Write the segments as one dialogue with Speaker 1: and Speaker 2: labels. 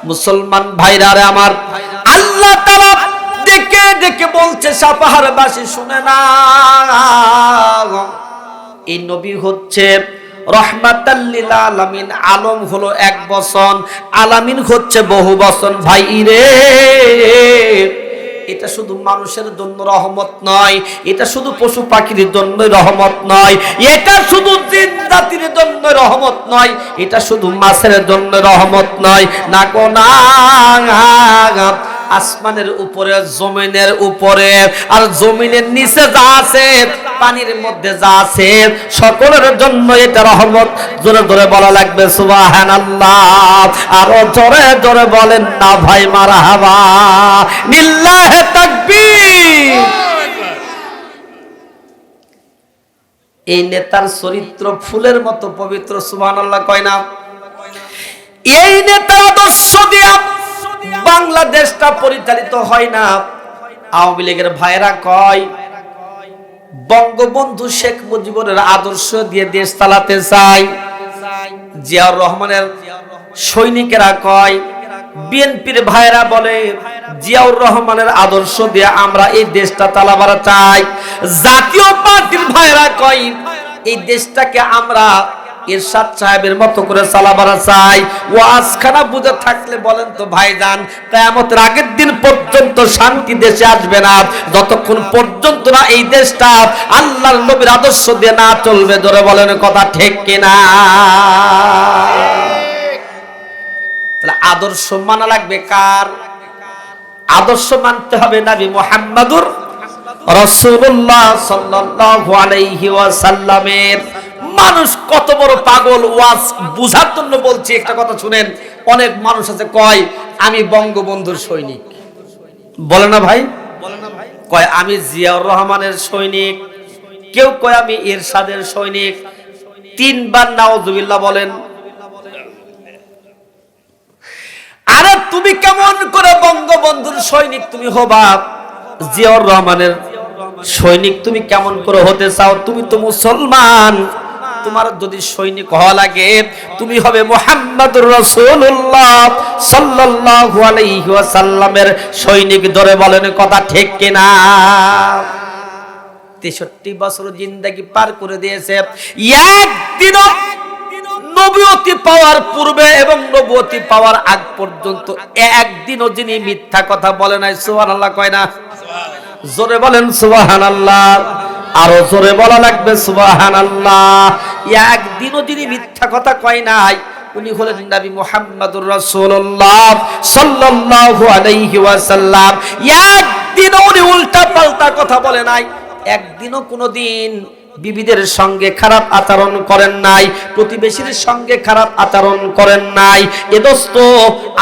Speaker 1: মুসলমান ভাইরা রে আমার, আল্লাহ তাআলা ডেকে ডেকে বলছে সাপাহারবাসী শুনে না, এই নবী হচ্ছে রহমাতাল লিল আলামিন। আলম হলো এক বচন, আলামিন হচ্ছে বহু বচন। ভাই রে, এটা শুধু মানুষের জন্য রহমত নয়, এটা শুধু পশু পাখির জন্য রহমত নয়, এটা শুধু জিন জাতির জন্য রহমত নয়, এটা শুধু মাছের জন্য রহমত নয়। না গো না, আসমানের উপরে, জমিনের উপরে আর জমিনের নিচে যা আছে, পানির মধ্যে যা আছে, সকলের জন্য এটা রহমত। জোরে জোরে বলা লাগবে সুবহানাল্লাহ। আর জোরে জোরে বলেন না ভাই মারহাবা, লিল্লাহি তাকবীর। এই নেতার চরিত্র ফুলের মতো পবিত্র, সুবহানাল্লাহ কয় না? এই নেতার আদর্শ দিয়া বাংলাদেশটা পরিচালিত হয় না। আওয়ামী লীগের ভাইরা কয় বঙ্গবন্ধু শেখ মুজিবুর আদর্শ দিয়ে দেশ চালাতে চায়। জিয়াউর রহমানের সৈনিকেরা কয়, বিএনপির ভাইরা বলে জিয়াউর রহমানের আদর্শ দিয়ে আমরা এই দেশটা চালাবার চাই। জাতীয় পার্টির ভাইরা কয় এই দেশটাকে আমরা এরশাদ সাহেবের মতো করে চালাবার চাই। ওয়াজখানা বুঝে থাকলে বলেন তো ভাইজান, কিয়ামতের আগের দিন পর্যন্ত শান্তি দেশে আসবে না যতক্ষণ পর্যন্ত না এই দেশটা আল্লাহর নবীর আদর্শ দিয়ে না চলবে। ধরে বলেন কথা ঠিক কিনা? তাহলে আদর্শ মানা লাগবে কার? আদর্শ মানতে হবে নবী মুহাম্মদুর রাসূলুল্লাহ সাল্লাল্লাহু আলাইহি ওয়াসাল্লামের। মানুষ কত বড় পাগল, ওয়াজ বুঝার জন্য বলছি, একটা কথা শুনেন। অনেক মানুষ আছে কয় আমি বঙ্গবন্ধুর সৈনিক, বলে না ভাই? কয় আমি জিয়াউর রহমানের সৈনিক, কেউ কয় আমি এরশাদের সৈনিক। তিনবার নাউজুবিল্লাহ বলেন। আরে তুমি কেমন করে বঙ্গবন্ধুর সৈনিক তুমি হবা? জিয়াউর রহমানের সৈনিক তুমি কেমন করে হতে চাও? তুমি তো মুসলমান। তোমার যদি সৈনিক হওয়া লাগে তুমি হবে মুহাম্মদুর রাসূলুল্লাহ সাল্লাল্লাহু আলাইহি ওয়াসাল্লামের সৈনিক। ধরে বলেন কথা ঠিক কিনা? 63 বছর জিন্দেগি পার করে দিয়েছে, একদিনও নবুয়তি পাওয়ার পূর্বে এবং নবুয়তি পাওয়ার আগ পর্যন্ত একদিনও যিনি মিথ্যা কথা বলে নাই। সুবহানাল্লাহ কয় না? জোরে বলেন সুবহানাল্লাহ। আরো জোরে বলা লাগবে সুবহানাল্লাহ। একদিনও যিনি মিথ্যা কথা কয় নাই উনি হলেন নবী মুহাম্মদুর রাসূলুল্লাহ সাল্লাল্লাহু আলাইহি ওয়াসাল্লাম। একদিনও উনি উল্টা পাল্টা কথা বলে নাই, একদিনও কোনোদিন বিবিদের সঙ্গে খারাপ আচরণ করেন নাই, প্রতিবেশীর সঙ্গে খারাপ আচরণ করেন নাই, এদোস্ত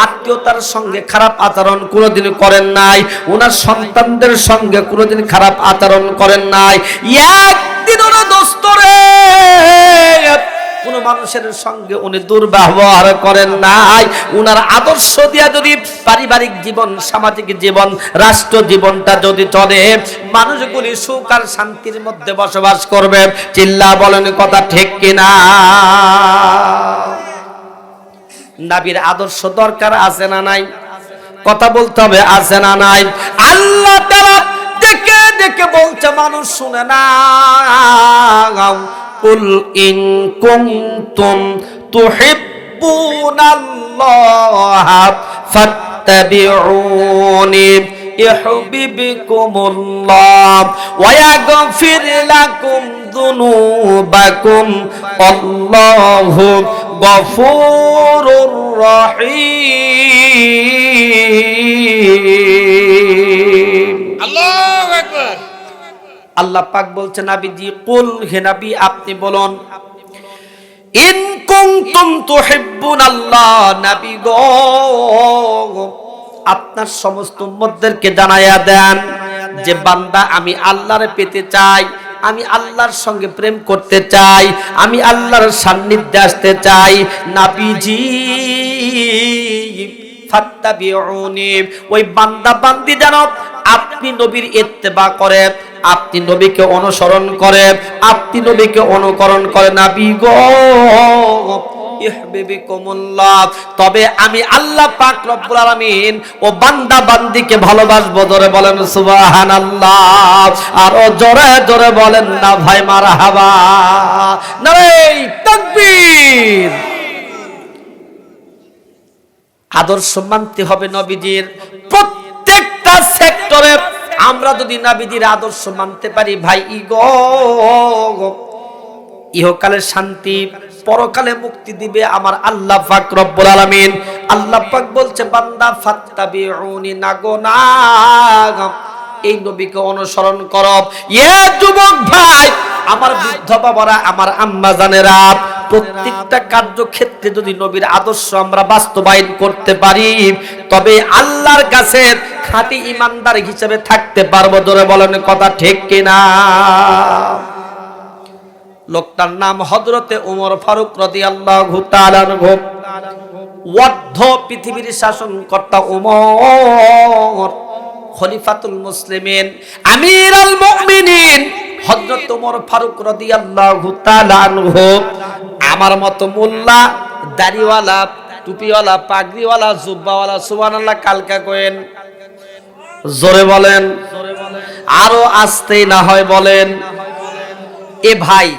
Speaker 1: আত্মীয়তার সঙ্গে খারাপ আচরণ কোনোদিন করেন নাই, ওনার সন্তানদের সঙ্গে কোনোদিন খারাপ আচরণ করেন নাই। একদিনও না দোস্তরে কোন মানুষের সঙ্গে উনি দুর্ব্যবহার করেন নাই। উনার আদর্শ দিয়া যদি পারিবারিক জীবন, সামাজিক জীবন, রাষ্ট্র জীবনটা যদি চলে, মানুষগুলি সুখ আর শান্তির মধ্যে বসবাস করবে। চিল্লা বলেন কথা ঠিক কিনা? নবীর আদর্শ দরকার আছে না নাই? কথা বলতে হবে, আছে না নাই? আল্লাহ তাআলা ডেকে ডেকে বলছে, মানুষ শুনে না। কুল ইন কুনতুম তুহিব্বুনাল্লাহ ফাত্তাবিউনি ইউহিব্বুকুমুল্লাহ ওয়া ইয়াগফির লাকুম যুনুবাকুম আল্লাহু গফুরুর রহিম। আল্লাহু আকবার। আল্লাহ পাক বলছেন, নবীজি কুল, হে নবী আপনি বলুন, ইন কুনতুম তুহিব্বুনাল্লাহ, নবী গো আপনার সমস্ত উম্মতদেরকে জানায়া দেন যে বান্দা আমি আল্লাহরে পেতে চাই, আমি আল্লাহর সঙ্গে প্রেম করতে চাই, আমি আল্লাহর সান্নিধ্যে আসতে চাই। নবীজি ফাত্তাবিউনি, ওই বান্দা বান্দি যেন আপনি নবীর ইত্তেবা করে, আপনি নবীকে অনুসরণ করে, আপনি নবীকে অনুকরণ করে। নবী গো ইউহিব্বুকুমুল্লাহ, তবে আমি আল্লাহ পাক রব্বুল আলামিন ও বান্দা বান্দিকে ভালোবাসবো। জোরে বলেন সুবহানাল্লাহ, আর জোরে জোরে বলেন না ভাই মারহাবা, নারে তাকবীর। আদর্শ মানতে হবে নবীজির প্রত্যেকটা সেক্টরে। আমরা যদি নবীজির আদর্শ মানতে পারি ভাই, ইহকালের শান্তি, পরকালে মুক্তি দিবে আমার আল্লাহ পাক রব্বুল আলামিন। আল্লাহ পাক বলছে বান্দা ফাত্তাবিউনি, নাগোনা এই নবীকে অনুসরণ করো। এ যুবক ভাই, আমার বৃদ্ধ বাবারা, আমার আম্মা জানেরা, প্রত্যেকটা কার্যক্ষেত্রে যদি নবীর আদর্শ আমরা বাস্তবায়ন করতে পারি, তবে আল্লাহর কাছে খাঁটি ইমানদার হিসেবে থাকতে পারবো। জোরে বলেন কথা ঠিক কিনা? লোকটার নাম হযরতে ওমর ফারুক রাদিয়াল্লাহু তাআলা আনহু। ওয়ার্ধ পৃথিবীর শাসনকর্তা ওমর, খলিফাতুল মুসলিমিন, আমিরুল মুমিনিন হযরত ওমর ফারুক রাদিয়াল্লাহু তাআলা আনহু আমার মতো মোল্লা, দাড়িওয়ালা, টুপিওয়ালা, পাগড়িওয়ালা, জুব্বাওয়ালা, সুবহানাল্লাহ কালকা কোয়েন, জোরে বলেন, আরো আস্তে না হয় বলেন। এ ভাই,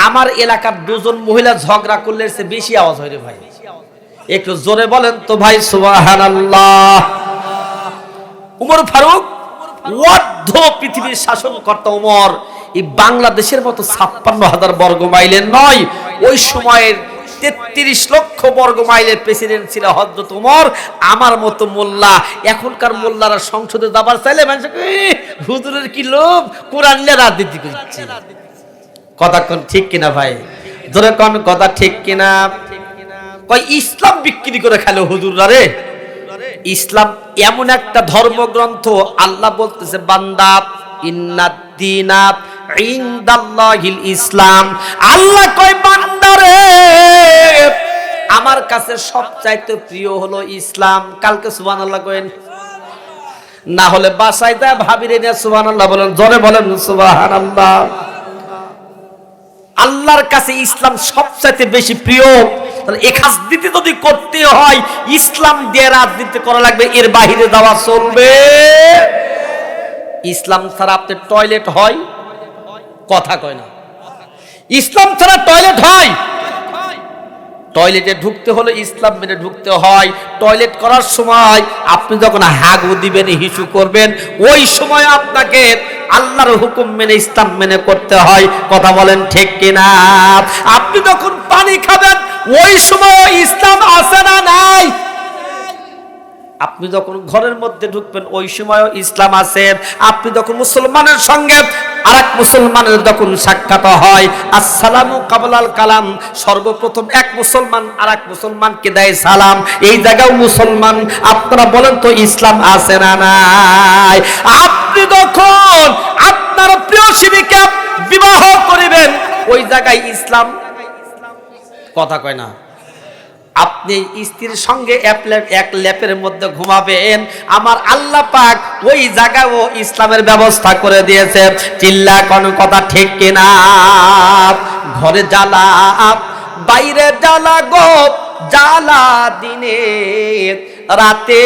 Speaker 1: আমার এলাকার দুজন মহিলা ঝগড়া করলে সে বেশি আওয়াজ হয় রে ভাই, একটু জোরে বলেন তো ভাই সুবহানাল্লাহ। ওমর ফারুক ওয়ার্ধ পৃথিবীর শাসনকর্তা ওমর, এই বাংলাদেশের মতো ৫৬,০০০ বর্গ মাইলের নয়, ওই সময়ের ৩৩ লক্ষ বর্গ মাইলের প্রেসিডেন্ট ছিল হযরত ওমর। আমার মতো মোল্লা, এখনকার মোল্লারা সংসদে যাবার চাইলে মানুষ হুজুরের কি লোভ, কোরআন নিয়ে রাজনীতি করছে। কথা কোন ঠিক কিনা ভাই? জোরে কোন কথা ঠিক কিনা? কই ইসলাম বিক্রি করে খেলো হুজুররা রে। ইসলাম এমন একটা ধর্মগ্রন্থ, আল্লাহ বলতেছে বান্দা ইন্নাদ-দীনা ইনদাল্লাহিল ইসলাম। আল্লাহ কয় বান্দারে, আমার কাছে সবচাইতে প্রিয় হলো ইসলাম। কালকে সুবহানাল্লাহ কইন, না হলে বাসায় যায় ভাবিরে নিয়ে সুবহানাল্লাহ বলেন, জোরে বলেন সুবহানাল্লাহ। আল্লাহর কাছে ইসলাম সবচাইতে বেশি প্রিয়। তাহলে এখাস দিতে যদি করতে হয়, ইসলাম দিয়ে রাজনীতি করা লাগবে, এর বাইরে যাওয়া চলবে। ইসলাম ছাড়া আপনার টয়লেট হয়? কথা কয় না। ইসলাম ছাড়া টয়লেট হয়? টয়লেটে ঢুকতে হলে ইসলাম মেনে ঢুকতে হয়। টয়লেট করার সময় আপনি যখন হাগু দিবেন, হিসু করবেন, ওই সময় আপনাকে আল্লাহর হুকুম মেনে, ইসলাম মেনে করতে হয়। কথা বলেন ঠিক কিনা? আপনি যখন পানি খাবেন, ওই সময় ইসলাম আছে না নাই? আপনি যখন ঘরের মধ্যে ঢুকবেন, ওই সময়ও ইসলাম আছে। আপনি যখন মুসলমানের সঙ্গে আরেক মুসলমানের যখন সাক্ষাৎ হয়, আসসালামু কাবলাল কালাম, সর্বপ্রথম এক মুসলমান আরেক মুসলমানকে দেয় সালাম, এই জায়গাও মুসলমান। আপনারা বলেন তো ইসলাম আছে না নাই? আপনি যখন আপনার প্রিয়সিনীকে বিবাহ করিবেন, ওই জায়গায় ইসলাম। কথা কয় না। আপনি স্ত্রীর সঙ্গে এক লেপের মধ্যে ঘুমাবেন, আমার আল্লাহ পাক ওই জায়গায়ও ইসলামের ব্যবস্থা করে দিয়েছে। চিল্লা কোন কথা ঠিক কিনা? ঘরে জ্বালা, বাইরে জ্বালা গো, জ্বালা দিনে রাতে,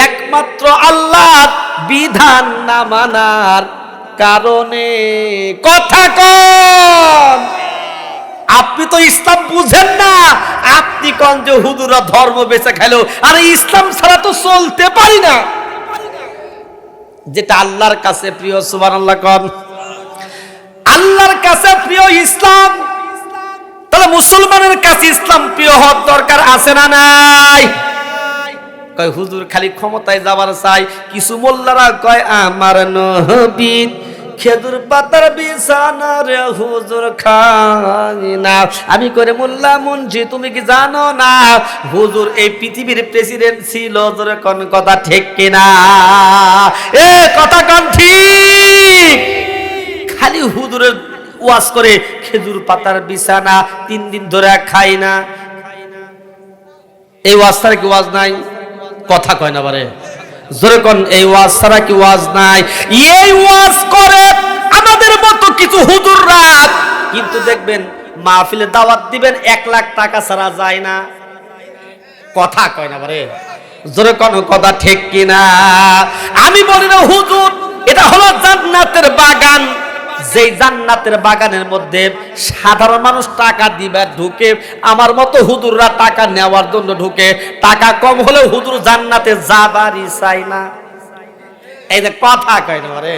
Speaker 1: একমাত্র আল্লাহর বিধান না মানার কারণে। কথা কন, আপনি তো ইসলাম বুঝেন না। আপনি কোন যে হুজুরা ধর্ম বেঁচে খেলো, আর ইসলাম ছাড়া তো চলতে পারি না। যেটা আল্লাহর কাছে প্রিয়, সুবহানাল্লাহ কোন। আল্লাহর কাছে প্রিয় ইসলাম, তাহলে মুসলমানের কাছে ইসলাম প্রিয় হওয়ার দরকার আছে না নাই? কয় হুজুর খালি ক্ষমতায় যাবার চাই। কিছু মোল্লারা কয় আমার নবী খেজুর পাতার বিছানা রে হুজুর খাই না। আমি করে মোল্লা মুন্সি, তুমি কি জানো না হুজুর এই পৃথিবীর প্রেসিডেন্ট ছিল? জোরে কোন কথা ঠিক কিনা? এ কথা কোন ঠিক? খালি হুজুরের ওয়াজ করে খেজুর পাতার বিছানা 3 দিন ধরে খাই না, এই ওয়াজ ছাড়া কি ওয়াজ নাই? কথা কয় না বারে, জোরে কোন এই ওয়াজ ছাড়া কি ওয়াজ নাই? এই ওয়াজ করে আমাদের মতো কিছু হুজুররা কিন্তু দেখবেন মাহফিলে দাওয়াত দিবেন 1 লাখ টাকা ছাড়া যায় না। কথা কয় না বারে, জোরে কোন কথা ঠিক কিনা? আমি বলি না হুজুর এটা হলো জান্নাতের বাগান, যেই জান্নাতের বাগানের মধ্যে সাধারণ মানুষ টাকা দিবার ঢুকে, আমার মতো হুজুররা টাকা নেওয়ার জন্য ঢুকে। টাকা কম হলেও হুজুর জান্নাতে যাবারই চাই না। এই যে কথা কয় না বারে,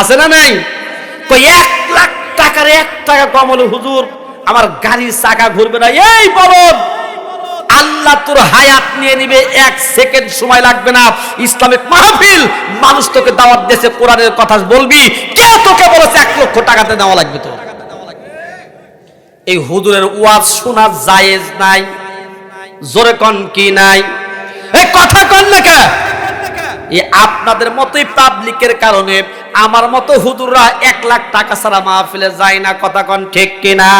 Speaker 1: আছে না নাই? কই 1 লাখ টাকার 1 টাকা কম হলে হুজুর আমার গাড়ির চাকা ঘুরবে না। এই বলদ, আল্লাহ তোর হায়াত নিয়ে নিবে, 1 সেকেন্ড সময় লাগবে না। ইসলামিক মাহফিল, মানুষ তোকে দাওয়াত দিয়েছে, কোরআনের কথা বলবি, কে তোকে বলেছে 1 লক্ষ টাকাতে দেওয়া লাগবে? তো এই হুজুরের ওয়াজ শোনা জায়েজ নাই? জোরে কোন কি নাই? এই কথা কোন না কে? এই আপনাদের মতোই পাবলিকের কারণে আমার মতো হুজুররা 1 লাখ টাকা ছাড়া মাহফিলে যায় না। কথা কোন ঠিক কিনা?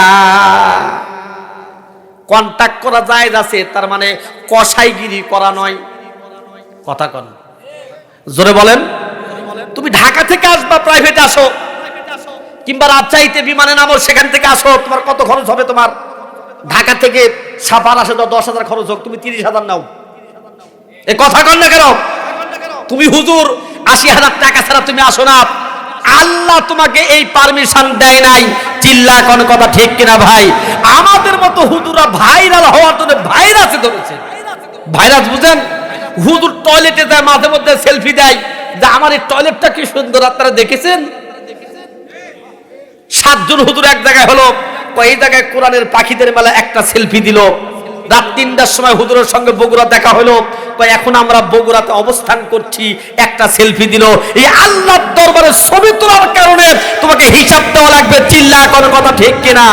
Speaker 1: কন্টাক্ট করা যায় আছে, তার মানে কসাইগিরি করা নয়। কথা কোন, জোরে বলেন। তুমি ঢাকা থেকে আসবা, প্রাইভেটে আসো, কিংবা রাজশাহীতে বিমানে নামো, সেখান থেকে আসো, তোমার কত খরচ হবে? তোমার ঢাকা থেকে সাফার আসে 10,000 খরচ হোক, তুমি 30,000 নাও। এ কথা কন না কেন? তুমি হুজুর 80,000 টাকা ছাড়া তুমি আসো না। আল্লাহ তোমাকে এই পারমিশন দেয় নাই। চিল্লা কোন কথা ঠিক কিনা ভাই? আমাদের মতো হুজুররা ভাইরাল হওয়ার জন্য ভাইরাসে ধরেছে। ভাইরাস বুঝেন? হুজুর টয়লেটে যায়, মাঝে মধ্যে সেলফি দেয় যে আমার এই টয়লেটটা কি সুন্দর, আপনারা দেখেছেন? 7 জন হুজুর এক জায়গায় হলো, এই জায়গায় কোরআনের পাখিদের মেলা একটা সেলফি দিল। রাত 3টার সময় হুজুরের সঙ্গে বগুড়া দেখা হলো, এখন আমরা বগুড়াতে অবস্থান করছি, একটা সেলফি দিল। এই আল্লাহর দরবারে ছবি তোলার কারণে তোমাকে হিসাব দেওয়া লাগবে। চিল্লা কোন কথা ঠিক কিনা?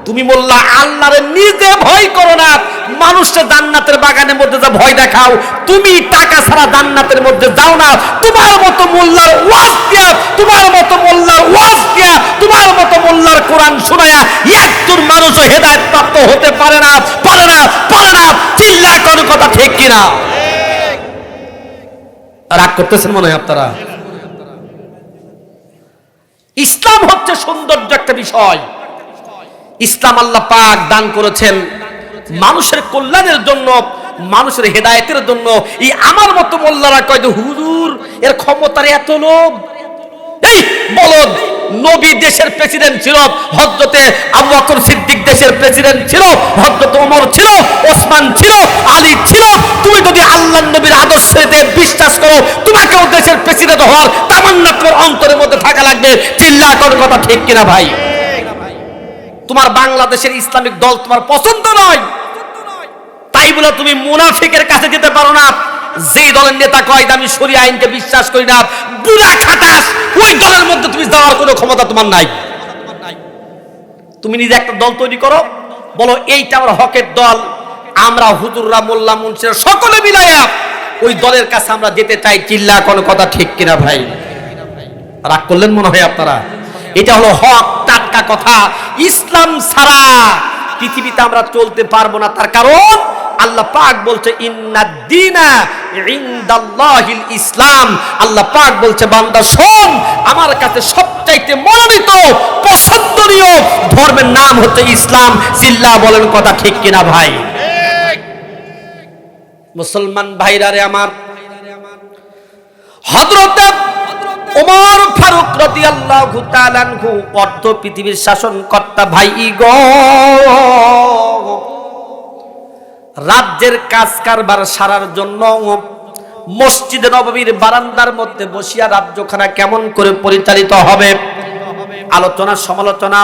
Speaker 1: তুমি মোল্লা আল্লাহরে নিজে ভয় করো না, মানুষকে জান্নাতের বাগানের মধ্যে যা ভয় দেখাও, তুমি টাকা ছাড়া জান্নাতের মধ্যে যাও না। তোমার মতো মোল্লার ওয়াজ দিয়া, তোমার মতো মোল্লার ওয়াজ দিয়া, তোমার মতো মোল্লার কোরআন শোনায়া একজন মানুষও হেদায়েত প্রাপ্ত হতে পারে না, পারে না, পারে না। চিল্লা কোন কথা ঠিক কিনা? রাগ করতেছেন মনে হয় আপনারা? ইসলাম হচ্ছে সৌন্দর্য একটা বিষয়। ইসলাম আল্লাহ পাক দান করেছেন মানুষের কল্যাণের জন্য, মানুষের হেদায়েতের জন্য। এই আমার মতো মোল্লারা কয় যে হুজুর এর ক্ষমতার এত লোভ। এই বলদ, নবী দেশের প্রেসিডেন্ট ছিল, হযরতে আবু বকর সিদ্দিক দেশের প্রেসিডেন্ট ছিল, হযরতে ওমর ছিল, ওসমান ছিল, আলী ছিল। তুমি যদি আল্লাহর নবীর আদর্শে বিশ্বাস করো, তোমাকেও দেশের প্রেসিডেন্ট হওয়ার তামান্না তোমার অন্তরের মধ্যে থাকা লাগবে। চিল্লা কোন কথা ঠিক কিনা ভাই? তোমার বাংলাদেশের ইসলামিক দল তোমার পছন্দ নয়, তাই বলে তুমি মুনাফিকের কাছে যেতে পারো না। যে দলের নেতা কয় আমি শরিয়া আইনকে বিশ্বাস করি না, বুড়া খাটাস, ওই দলের মধ্যে তুমি যাওয়ার কোনো ক্ষমতা তোমার নাই। তুমি নিজে একটা দল তৈরি করো, বলো এইটা আমার হকের দল, আমরা হুজুররা মোল্লা মুন্সিরা সকলে মিলাইয়া ওই দলের কাছে আমরা যেতে চাই। চিল্লা কোন কথা ঠিক কিনা ভাই? রাগ করলেন মনে হয় আপনারা? এটা হলো হক, টাটকা কথা। ইসলাম ছাড়া পৃথিবীতে আমরা চলতে পারবো না। তার কারণ আল্লাহ পাক বলছে ইন্নাদ-দীনা ইনদাল্লাহিল ইসলাম। আল্লাহ পাক বলছে বান্দা শোন, আমার কাছে সবচাইতে মনোনীত পছন্দনীয় ধর্মের নাম হচ্ছে ইসলাম। চিল্লা বলেন কথা ঠিক কিনা ভাই? মুসলমান ভাইরা রে আমার, হযরত ওমর ফারুক রাদিয়াল্লাহু তাআলা আনহু অর্ধ পৃথিবীর শাসনকর্তা। ভাই গো, রাজ্যের কাজ কারবার সারার জন্য মসজিদে নববীর বারান্দার মধ্যে বসিয়া রাজ্যখানা কেমন করে পরিচালিত হবে আলোচনা সমালোচনা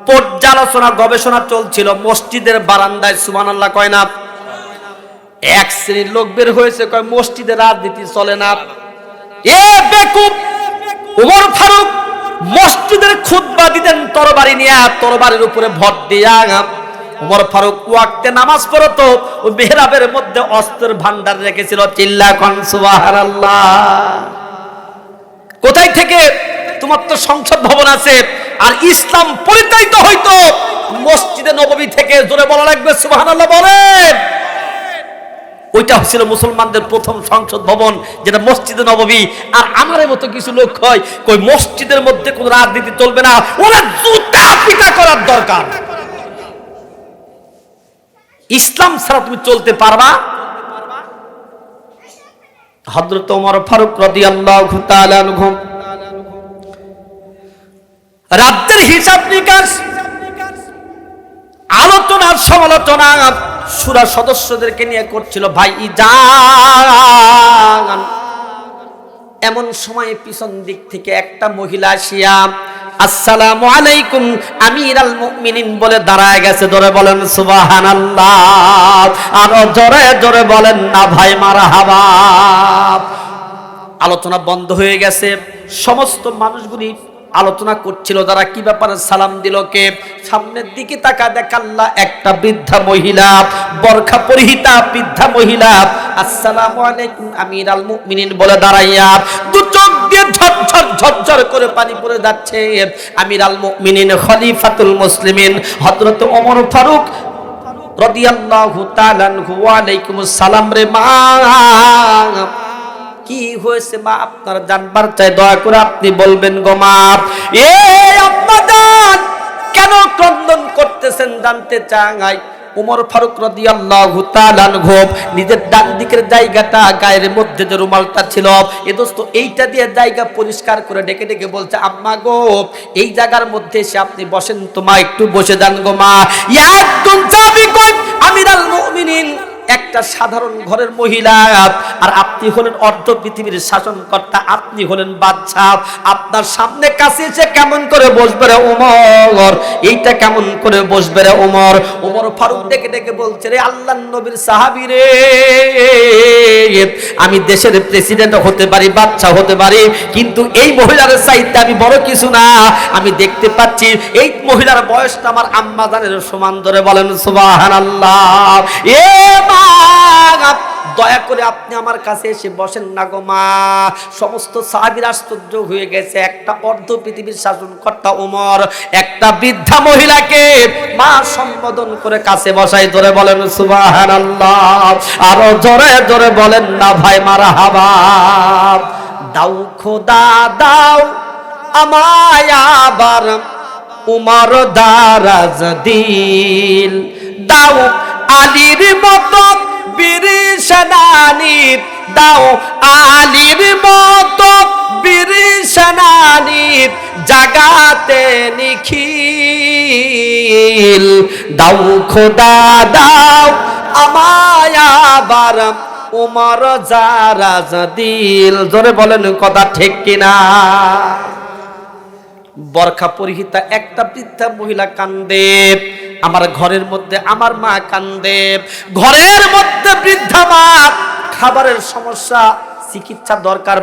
Speaker 1: পর্যালোচনা গবেষণা চলছিল মসজিদের বারান্দায়। সুবহানাল্লাহ কয় না? এক শ্রেণীর লোক বের হয়েছে, কয় মসজিদে রাজনীতি চলে না। এ বেকুব, ওমর ফারুক মসজিদের খুতবা দিতেন তরবারি নিয়ে, তরবারির উপরে ভর দিয়া। ওমর ফারুক ওয়াক্তে নামাজ পড়তো, ওই মেহরাবের মধ্যে অস্ত্রের ভান্ডার রেখেছিল। চিল্লা কোন সুবহানাল্লাহ। কোথায় থেকে? তোমার তো সংসদ ভবন আছে। আর ইসলাম পরিচালিত হইতো মসজিদে নববী থেকে। জোরে বলা লাগবে সুবহানাল্লাহ বলেন। ওইটা ছিল মুসলমানদের প্রথম সংসদ ভবন, যেটা মসজিদে নববী। আর আমাদের মতো কিছু লোক হয় কই মসজিদের মধ্যে কোনো রাজনীতি চলবে না, ওরা জুতা পিটা করার দরকার। ইসলাম ছাড়া তুমি চলতে পারবা? হযরত ওমর ফারুক রাদিয়াল্লাহু তাআলা আনহু রাজ্যের হিসাব নিকাশ, আলোচনা সমালোচনা সূরা সদস্যদেরকে নিয়ে করছিল। ভাই যান, এমন সময় পিছন দিক থেকে একটা মহিলা আসিয়া আসসালামু আলাইকুম আমিরাল মুমিনিন বলে দাঁড়ায় গেছে। ধরে বলেন সুবহানাল্লাহ, আর জোরে জোরে বলেন না ভাই মারহাবা। আলোচনা বন্ধ হয়ে গেছে। সমস্ত মানুষগুলি আলোচনা করছিল যারা কি ব্যাপারে সালাম দিল কে। সামনের দিকে তাকা দেখাল্লা একটা বৃদ্ধা মহিলা, বরখা পরিহিতা বৃদ্ধা মহিলা আসসালামু আলাইকুম আমিরাল মুমিনিন বলে দাঁড়াইয়া দু চোখ দিয়ে ঝরঝর ঝরঝর করে পানি পড়ে যাচ্ছে। আমিরাল মুমিনিন খলিফাতুল মুসলিমিন হযরত ওমর ফারুক রাদিয়াল্লাহু তাআলা আনহু ওয়া আলাইকুমুস সালাম রে মা, কি হয়েছে মা? আপনার জানবার চাই, দয়া করে আপনি বলবেন গো মা। এ আব্বাজান কেন ক্রন্দন করতেছেন জানতে চাই। ওমর ফারুক রাদিয়াল্লাহু তাআলা আনহু নিজের ডান দিকের জায়গাটা গায়ের মধ্যে যে রুমালটা ছিল, এ দোস্ত এইটা দিয়ে জায়গা পরিষ্কার করে ডেকে ডেকে বলছে আম্মা গো এই জায়গার মধ্যে এসে আপনি বসেন তো মা, একটু বসে যান গো মা। একদম চাবি কই আমিরাল মুমিনিন, একটা সাধারণ ঘরের মহিলা, আর আপনি হলেন অর্ধ পৃথিবীর শাসনকর্তা, আপনি হলেন বাদশা। আপনার সামনে কাছে এসে কেমন করে বসবে রে ওমর, এইটা কেমন করে বসবে রে ওমর? ওমর ফারুক ডেকে ডেকে বলছে রে আল্লাহর নবীর সাহাবী রে, আমি দেশের প্রেসিডেন্ট হতে পারি, বাদশা হতে পারি, কিন্তু এই মহিলার চাইতে আমি বড় কিছু না। আমি দেখতে পাচ্ছি এই মহিলার বয়সটা আমার আম্মা জানের সমান। ধরে বলেন সুবহানাল্লাহ। এ দয়া করে আপনি আমার কাছে এসে বসেন না গো মা। সমস্ত সাহাবীরা আশ্চর্য হয়ে গেছে। একটা অর্ধ পৃথিবীর শাসনকর্তা ওমর একটা বৃদ্ধা মহিলাকে মা সম্বোধন করে কাছে বসাই। ধরে বলেন সুবহানাল্লাহ, আরো জোরে জোরে বলেন না ভাই মারহাবা। দাও খোদা দাও আমায় আবার উমর দারাজ দিল, দাও আলীর মতো বীর সেনানী, দাও আলীর মতো বীর সেনানী জাগাতে নিখিল, দাও খোদা দাও আমায় আবার উমর দারাজ দিল। জোরে বলেন কথা ঠিক কিনা? বরখা পরিহিতা একটা বৃদ্ধা মহিলা কান্দে। আমার ঘরের মধ্যে আমার মা কান্দে, ঘরের মধ্যে বৃদ্ধা মা, খাবারের সমস্যা, চিকিৎসা দরকার,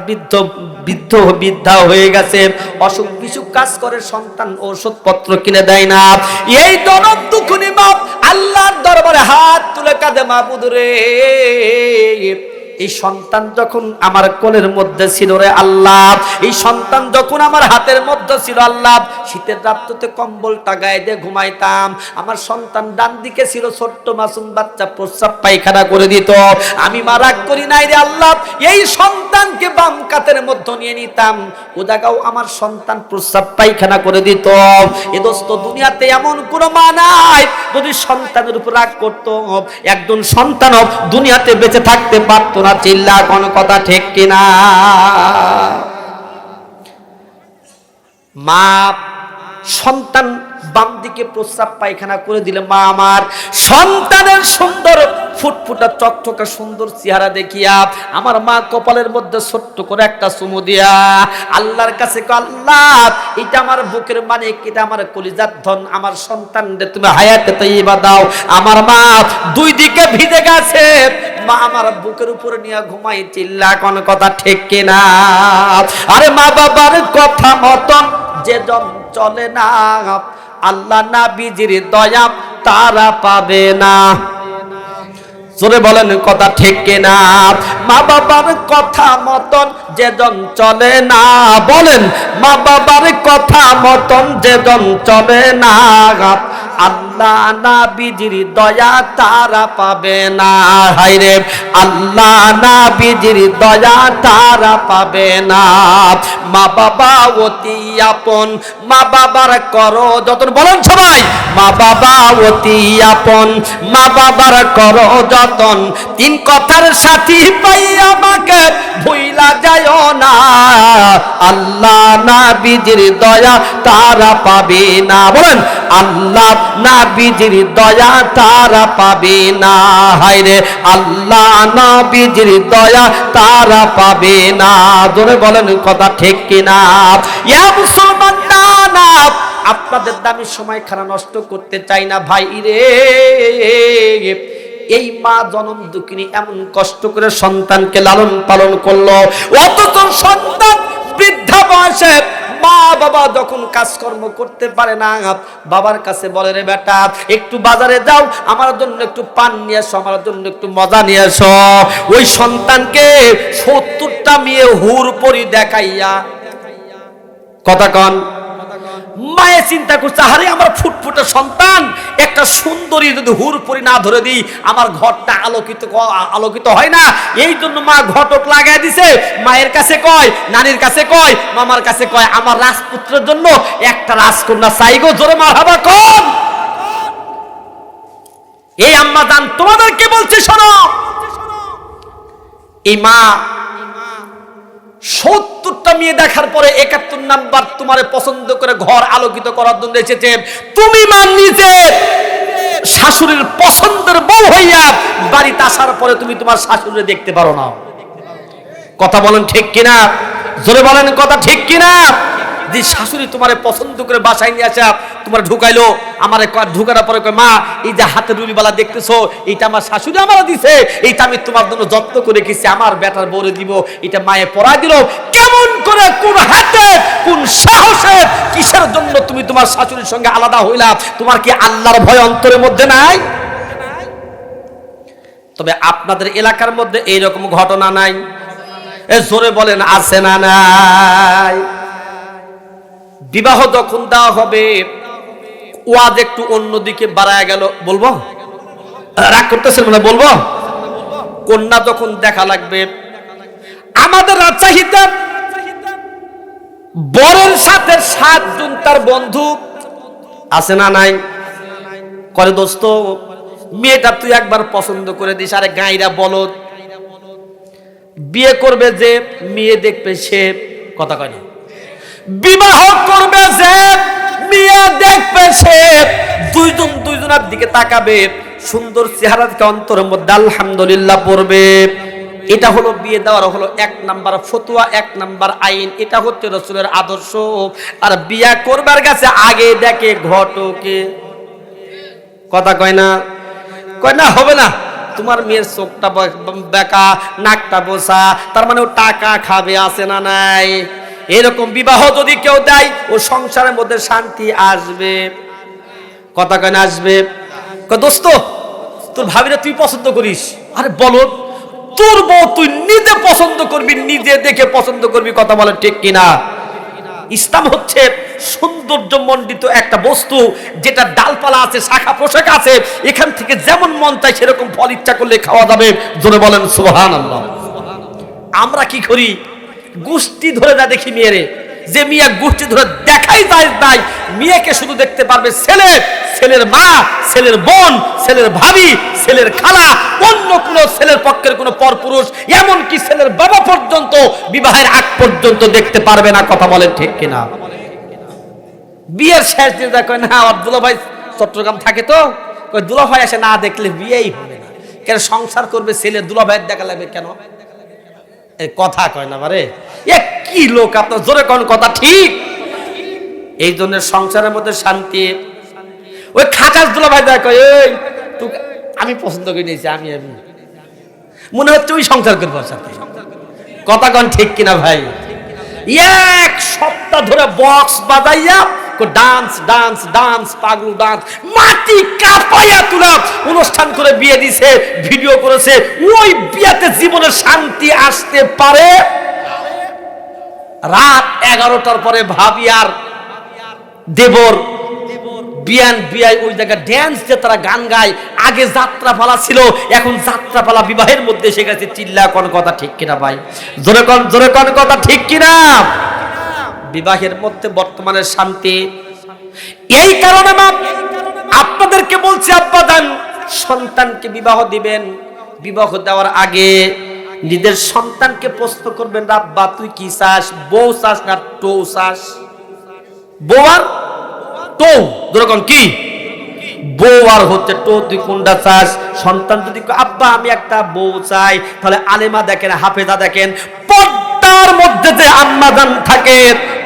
Speaker 1: বৃদ্ধা হয়ে গেছে, অসুখ বিসুখ কাজ করে, সন্তান ওষুধপত্র কিনে দেয় না। এই দরদ দুঃখনি বাপ আল্লাহর দরবারে হাত তুলে কাঁদে, মাবুদ রে এই সন্তান যখন আমার কোলের মধ্যে ছিল রে আল্লাহ, এই সন্তান যখন আমার হাতের মধ্যে ছিল আল্লাহ, শীতের রাত্রিতে কম্বলটা গায়ে দিয়ে ঘুমাইতাম। আমার সন্তান ডান দিকে ছিল, ছোট্ট মাসুম বাচ্চা, প্রস্রাব পায়খানা করে দিত। আমি মা রাগ করি নাই রে আল্লাহ, এই সন্তানকে বাম কাতের মধ্যে নিয়ে নিতাম, ও জায়গাও আমার সন্তান প্রস্রাব পায়খানা করে দিত। এ দোস্ত দুনিয়াতে এমন কোনো মা নাই যদি সন্তানের উপর রাগ করতো, একজন সন্তান দুনিয়াতে বেঁচে থাকতে পারতো না। চিল্লা কোন কথা ঠিক কিনা? মা সন্তান বাম দিকে প্রস্রাব পায়খানা করে দিলে মা আমার সন্তানের সুন্দর ফুটফুটা চকচকা সুন্দর চেহারা দেখিয়া আমার মা কপালের মধ্যে ছোট্ট করে একটা চুমু দিয়া আল্লাহর কাছে আল্লাহ এটা আমার বুকের মানিক, এটা আমার কলিজার ধন, আমার সন্তানকে তুমি হায়াতে তাইয়্যিবা দাও। আমার মা দুই দিকে ভিজে গেছে, মা আমার বুকের উপরে নিয়ে ঘুমাই। চিল্লা কোন কথা ঠিক কিনা? আরে মা বাবার কথা মতন যে জন চলে না, আল্লাহ নবীজির দয়া তারা পাবে না। জোরে বলেন কথা ঠিক কিনা? মা বাবার কথা মতন যে জন চলে না, বলেন মা বাবার কথা মতন যে জন চলে না, আল্লাহ নবীজির দয়া তারা পাবে না। হায়রে আল্লাহ নবীজির দয়া তারা পাবে না। মা বাবা অতি আপন, মা বাবার করো যতন, বলেন সবাই, মা বাবা অতি আপন, মা বাবার করো যতন, তিন কথার সাথী পাই আমাকে ভুইলা যায়ও না। আল্লাহ নবীজির দয়া তারা পাবে না। বলেন আল্লাহ নবীজির দয়া তারা পাবে না। হায়রে আল্লাহ নবীজির দয়া তারা পাবে না। জোরে বলেন কথা ঠিক কিনা? ইয়া মুসলমান, না আপনাদের দামি সময় খারাপ নষ্ট করতে চাই না ভাই রে। এই মা জনম দুঃখিনী এমন কষ্ট করে সন্তানকে লালন পালন করলো, অথচ সন্তান বৃদ্ধা বয়সে মা বাবা যখন কাজকর্ম করতে পারে না, বাবার কাছে বলে রে বেটা একটু বাজারে যাও, আমার জন্য একটু পান নিয়ে এসো, আমার জন্য একটু মজা নিয়ে এসো। ওই সন্তানকে 70টা মেয়ে হুর পরি দেখাইয়া, কথা কন, মায়ে চিন্তা করছে আরে আমার ফুটফুটে সন্তান, একটা সুন্দরী যদি হুর পরি না ধরে দিই আমার ঘরটা আলোকিত হয় না। এই জন্য মা ঘটক লাগাই দিছে। মায়ের কাছে কয়, নানির কাছে কয়, মামার কাছে কয় আমার রাজপুত্রের জন্য একটা রাজকন্যা চাই গো। জোরে মারহাবা কোন। এই আম্মা জান তোমাদেরকে বলছি শোনো, এই মা 70টা মেয়ে দেখার পরে 71 নাম্বার তোমারে পছন্দ করে ঘর আলোকিত করার জন্য এসেছে। তুমি মা নিজে শাশুড়ির পছন্দের বউ হইয়া বাড়িতে আসার পরে তুমি তোমার শাশুড়ি দেখতে পারো না। কথা বলেন ঠিক কিনা? জোরে বলেন কথা ঠিক কিনা? যে শাশুড়ি তোমারে পছন্দ করে বাসায় নিয়ে আসা, তোমার ঢুকাইলো, আমার ঢুকানোর পরে কয় মা এই যে হাতে রুলিবালা দেখতেছো এটা আমার শাশুড়ি আমার দিছে, এইটা আমি তোমার জন্য যত্ন করে রেখেছি, আমার বেটার বউরে দিব, এটা মায়ে পড়াই দিল। কেমন করে, কোন হাতে, কোন সাহসে, কিসের জন্য তুমি তোমার শাশুড়ির সঙ্গে আলাদা হইলা? তোমার কি আল্লাহর ভয় অন্তরের মধ্যে নাই? তবে আপনাদের এলাকার মধ্যে এইরকম ঘটনা নাই? এ জোরে বলেন আছে না নাই? বিবাহ যখন দেওয়া হবে ওয়াজ একটু অন্যদিকে বাড়ায় গেল, বলবো রাগ করতেছেন মানে বলবো, কন্যা যখন দেখা লাগবে আমাদের চাহিদা বরের সাথে 7 জন তার বন্ধু আছে না নাই? করে দোস্ত মেয়েটা তুই একবার পছন্দ করে দিস, আরে গাইরা বলদ বিয়ে করবে যে মেয়ে দেখবে সে, কথা কয় না, বিবাহ করবে যে মেয়ে দেখবে সে, দুইজন দুইজনের দিকে তাকাবে, সুন্দর চেহারা থেকে অন্তরের মধ্যে আলহামদুলিল্লাহ পড়বে। এটা হলো বিয়ে দেওয়ার হলো 1 নাম্বার ফতোয়া, 1 নাম্বার আইন। এটা হচ্ছে রাসূলের আদর্শ। আর বিয়ে করবার কাছে আগে দেখে ঘটকে, কথা কয় না? কয় না হবে না, তোমার মেয়ের চোখটা বেঁকা, নাকটা বোসা, তার মানে ও টাকা খাবে, আছে না নাই? এরকম বিবাহ যদি কেউ দেয় ও সংসারের মধ্যে শান্তি আসবে, কথা কয় না আসবে? কয় দোস্ত তোর ভাবিরা তুই পছন্দ করিস, আরে বলো তোর বউ তুই নিজে পছন্দ করবি, নিজে দেখে পছন্দ করবি, কথা বলেন ঠিক কিনা? ইসলাম হচ্ছে সৌন্দর্যমণ্ডিত একটা বস্তু, যেটা ডালপালা আছে, শাখা প্রশাখ আছে, এখান থেকে যেমন মন চায় সেরকম ফল ইচ্ছা করলে খাওয়া যাবে। জোরে বলেন সুবহানাল্লাহ। আমরা কি করি, গোষ্ঠী ধরে যা দেখি মেয়েরে, যে মিয়া গোষ্ঠী ধরে দেখাই যায় নাই, মেয়েকে শুধু দেখতে পারবে ছেলে, ছেলের মা, ছেলের বোন, ছেলের ভাবি, ছেলের খালা, অন্য কোন ছেলের পক্ষের কোন পরপুরুষ, এমনকি ছেলের বাবা পর্যন্ত বিবাহের আগ পর্যন্ত দেখতে পারবে না, কথা বলেন ঠিক কিনা? বিয়ের শেষ দিন দেখো না দুলা ভাই চট্টগ্রাম থাকে, তো ওই দুলা ভাই এসে না দেখলে বিয়েই হবে না। কেন সংসার করবে ছেলে, দুলা ভাইয়ের দেখা লাগবে কেন? কথা কয় না বারে, এ কি লোক আপনার, জোরে কোন কথা ঠিক? এই জন্য সংসারের মধ্যে শান্তি। ওই খাটাস দুলা ভাই দেখ এই তুই আমি পছন্দ করে নিয়েছি, আমি মনে হচ্ছে ওই সংসার করবার সাথে, কথা কন ঠিক কিনা ভাই? 1 সপ্তাহ ধরে বক্স বাজাইয়া ডান্স ডান্স ডান্স, পাগলু ডান্স, মাটি কাঁপাইয়া তুলা অনুষ্ঠান করে বিয়ে দিছে, ভিডিও করেছে। ওই বিয়েতে জীবনের শান্তি আসতে পারে? রাত 11টার পরে ভাবি আর দেবর বিয়ান বিয়াই ওই জায়গায় ড্যান্স দিয়ে তারা গান গায়। আগে যাত্রাপালা ছিল, এখন যাত্রাপালা বিবাহের মধ্যে এসে গেছে। চিল্লা কোন কথা ঠিক কিনা ভাই? জোরে কোন কথা ঠিক কিনা? বিবাহের মধ্যে বর্তমানে শান্তি। এই কারণে মা আপনাদেরকে বলছি, আব্বাজান সন্তানকে বিবাহ দিবেন, বিবাহ দেওয়ার আগে নিজের সন্তানকে প্রশ্ন করবেন, আব্বা তুই কি চাস? বউ চাস না টো চাস? বউ আর টো, যেরকম কি বউ আর হচ্ছে টো, তুই কোনটা চাস? সন্তান যদি আব্বা আমি একটা বউ চাই, তাহলে আলেমা দেখেন, হাফেজা দেখেন, পর্দার মধ্যে যে আম্মাজান থাকে,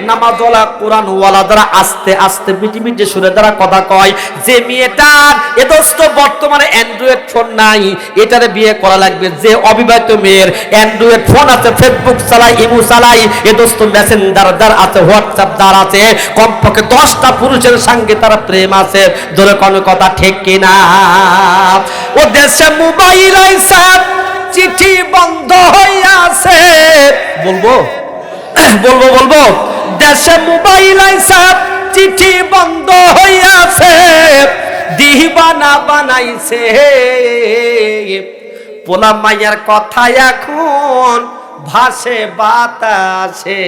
Speaker 1: নামাজওয়ালা কোরআনওয়ালা, যারা আস্তে আস্তে মিটি মিটি সুরে যারা কথা কয়, যে মেয়েটার এদস্ত বর্তমানে অ্যান্ড্রয়েড ফোন নাই, এটারে বিয়ে করা লাগবে। যে অবিবাহিত মেয়ের অ্যান্ড্রয়েড ফোন আছে, ফেসবুক চালায়, ইমো চালায়, এদস্ত মেসেঞ্জার যার আছে, হোয়াটসঅ্যাপ যার আছে, কমপক্ষে 10টা পুরুষের সঙ্গে তারা প্রেম আছে। ধরে কোনো কথা ঠিক কিনা? ও দেশে মোবাইল আইছে, চিঠি বন্ধ হইয়াছে। বলবো দেশে মোবাইল আইছে, চিঠি বন্ধ হইয়াছে, দিবানা বানাইছে। পোলা মাইয়ার কথা এখন ভাসে বাতাসে।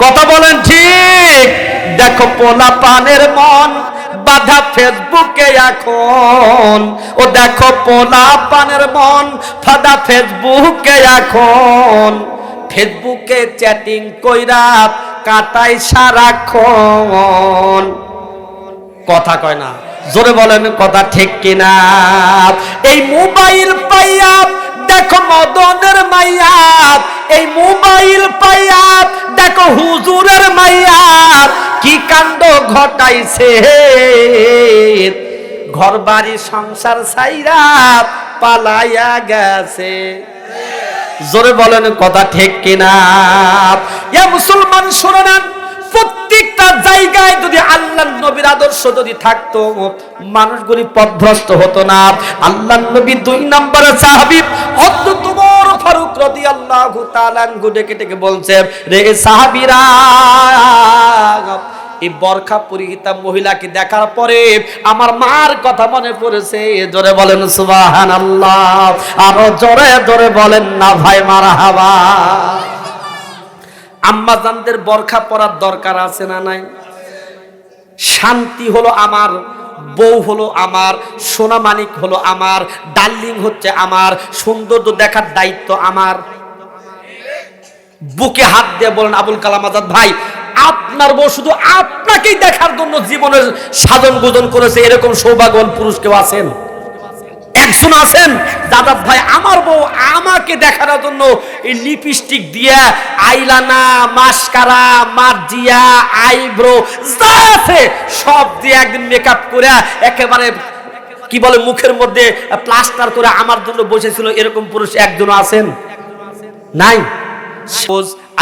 Speaker 1: কথা বলেন ঠিক? দেখো পোলা পানের মন বাধা ফেসবুকে এখন। ও দেখো পোলা পানের মন ফাদা ফেসবুকে এখন। ফেসবুকে চ্যাটিং কইরা কাটাই সারাক্ষণ। কথা কয় না, জোরে বলেন কথা ঠিক কিনা? এই মোবাইল পাইয়া দেখো মদনের মাইয়া, এই মোবাইল পাইয়া দেখো হুজুরের মাইয়া, কি কাণ্ড ঘটাইছে। ঘর বাড়ি সংসার ছাইরা পালাইয়া গেছে। জোরে বলেন কথা ঠিক কিনা? এ মুসলমান শুনে নেন, প্রত্যেকটা জায়গায় যদি আল্লাহর নবীর আদর্শ যদি থাকতো, মানুষগুলি পথভ্রষ্ট হতো না। আল্লাহর নবী 2 নম্বরের সাহাবী হযরত ওমর ফারুক রাদিয়াল্লাহু তাআলা আনহু ডেকে বলছে, রে সাহাবীরা, এই বরখা পরিহিতা মহিলাকে দেখার পরে আমার মার কথা মনে পড়েছে। জোরে বলেন সুবহানাল্লাহ, আরো জোরে বলেন না ভাই মারহাবা। আম্মাজানদের বরখা পরার দরকার আছে না নাই? শান্তি হলো আমার, বউ হলো আমার, সোনা মানিক হলো আমার, ডার্লিং হচ্ছে আমার, সৌন্দর্য দেখার দায়িত্ব আমার। বুকে হাত দিয়ে বলেন আবুল কালাম আজাদ ভাই, আপনার বউ শুধু আপনাকেই দেখার জন্য জীবনের সাধন গোজন করেছে, এরকম সৌভাগ্যবান পুরুষ কেউ আছেন? একজন আছেন? দাদা ভাই আমার বউ আমাকে দেখানোর জন্য এই লিপস্টিক দিয়া, আইলানা, মাস্কারা, মার্জিয়া, আইব্রো যা আছে সব দিয়ে একদিন মেকআপ করে একেবারে কি বলে মুখের মধ্যে প্লাস্টার করে আমার জন্য বসেছিল, এরকম পুরুষ একজন আছেন? নাই।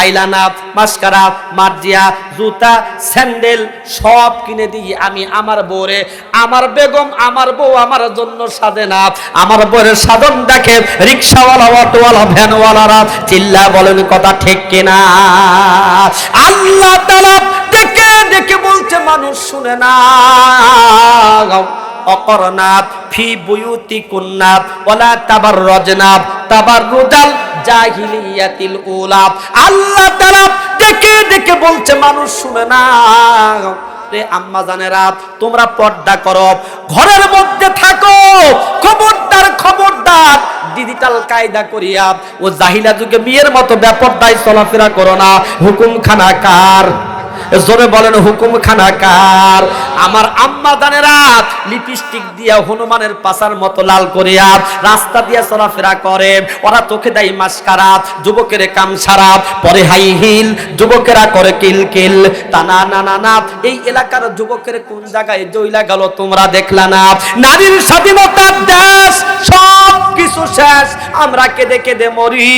Speaker 1: আইলানা, মাস্কারা, মার্জিয়া, জুতা, স্যান্ডেল সব কিনে দিই আমি আমার বউরে। আমার বেগম, আমার বউ আমার জন্য সাজে না। আমার বউয়ের সাধন দেখে রিক্সাওয়ালা, অটোওয়ালা, ভ্যানওয়ালারা। চিল্লা বলেন কথা ঠিক কিনা? আল্লাহ তাআলা ডেকে বলছে, মানুষ শুনে না। অকরনা ফি বুয়ুতিকুন্না ওয়ালা তাবাররাজনা তাবাররুজাল জাহিলিয়াতিল উলা। আল্লাহ তাআলা ডেকে বলছে, মানুষ শুনে না। রে আম্মা জানেরা, তোমরা পর্দা করো, ঘরের মধ্যে থাকো। খবরদার ডিজিটাল কায়দা করিয়া ও জাহিলা যুগে মেয়ের মতো বেপরদায় চলাফেরা করো না। হুকুম খানা কার? জোরে বলেন হুকুম খানা কার? আমার আম্মা জানেরা লিপস্টিক দিয়া হনুমানের পাছার মতো লাল করিয়া রাস্তা দিয়া চলাফেরা করে। ওরা চোখে দেয় মাস্কারা, যুবকের কাম সারা, পরে হাই হিল, যুবকেরা করে কিল। তা না, এই এলাকার যুবকের কোন জায়গায় জইলা গেল তোমরা দেখলা না? নারীর স্বাধীনতার দেশ, সব কিছু শেষ, আমরা কেঁদে মরি।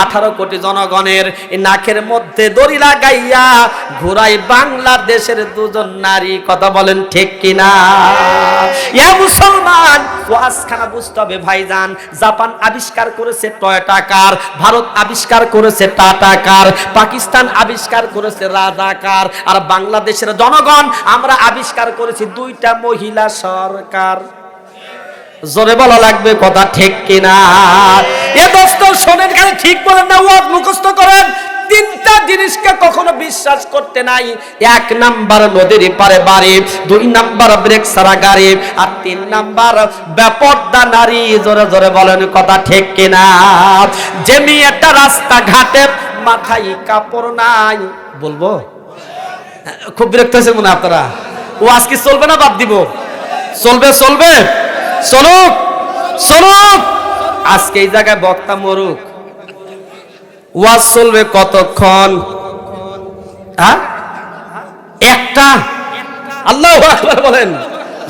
Speaker 1: 18 কোটি জনগণের নাকের মধ্যে দড়ি লাগাইয়া ঘুরাই বাংলাদেশের 2জন নারী। কথা বলেন ঠিক কিনা? ইয়া মুসলমান, ওয়াজখানা বুঝতে হবে ভাইজান। জাপান আবিষ্কার করেছে টয়োটা কার, ভারত আবিষ্কার করেছে টাটা কার, পাকিস্তান আবিষ্কার করেছে রাজা কার, আর বাংলাদেশের জনগণ আমরা আবিষ্কার করেছি দুইটা মহিলা সরকার। জোরে বলা লাগবে কথা, ঠিক কিনা? এ দোস্ত শোনেন, খালি ঠিক বলেন না, ওয়াজ মুখস্থ করেন। তিনটা জিনিসকে কখনো বিশ্বাস করতে নাই। এক নাম্বার নদীর পারে বাড়ি, দুই নাম্বার ব্রেক ছাড়া গাড়ি, আর তিন নাম্বার বেপরদা নারী। জোরে জোরে বলেন কথা, ঠিক কিনা? যে মেয়েটা রাস্তা ঘাটে মাথায় কাপড় নাই, বলবো খুব বিরক্ত হয়েছে মনে আপনারা। ও আজকে চলবে না বাদ দিব? চলবে, চলবে, চলুক, চলুক। আজকে এই জায়গায় বক্তা মরুক, ওয়াজ চলবে কতক্ষণ? একটা। আল্লাহু আকবার বলেন,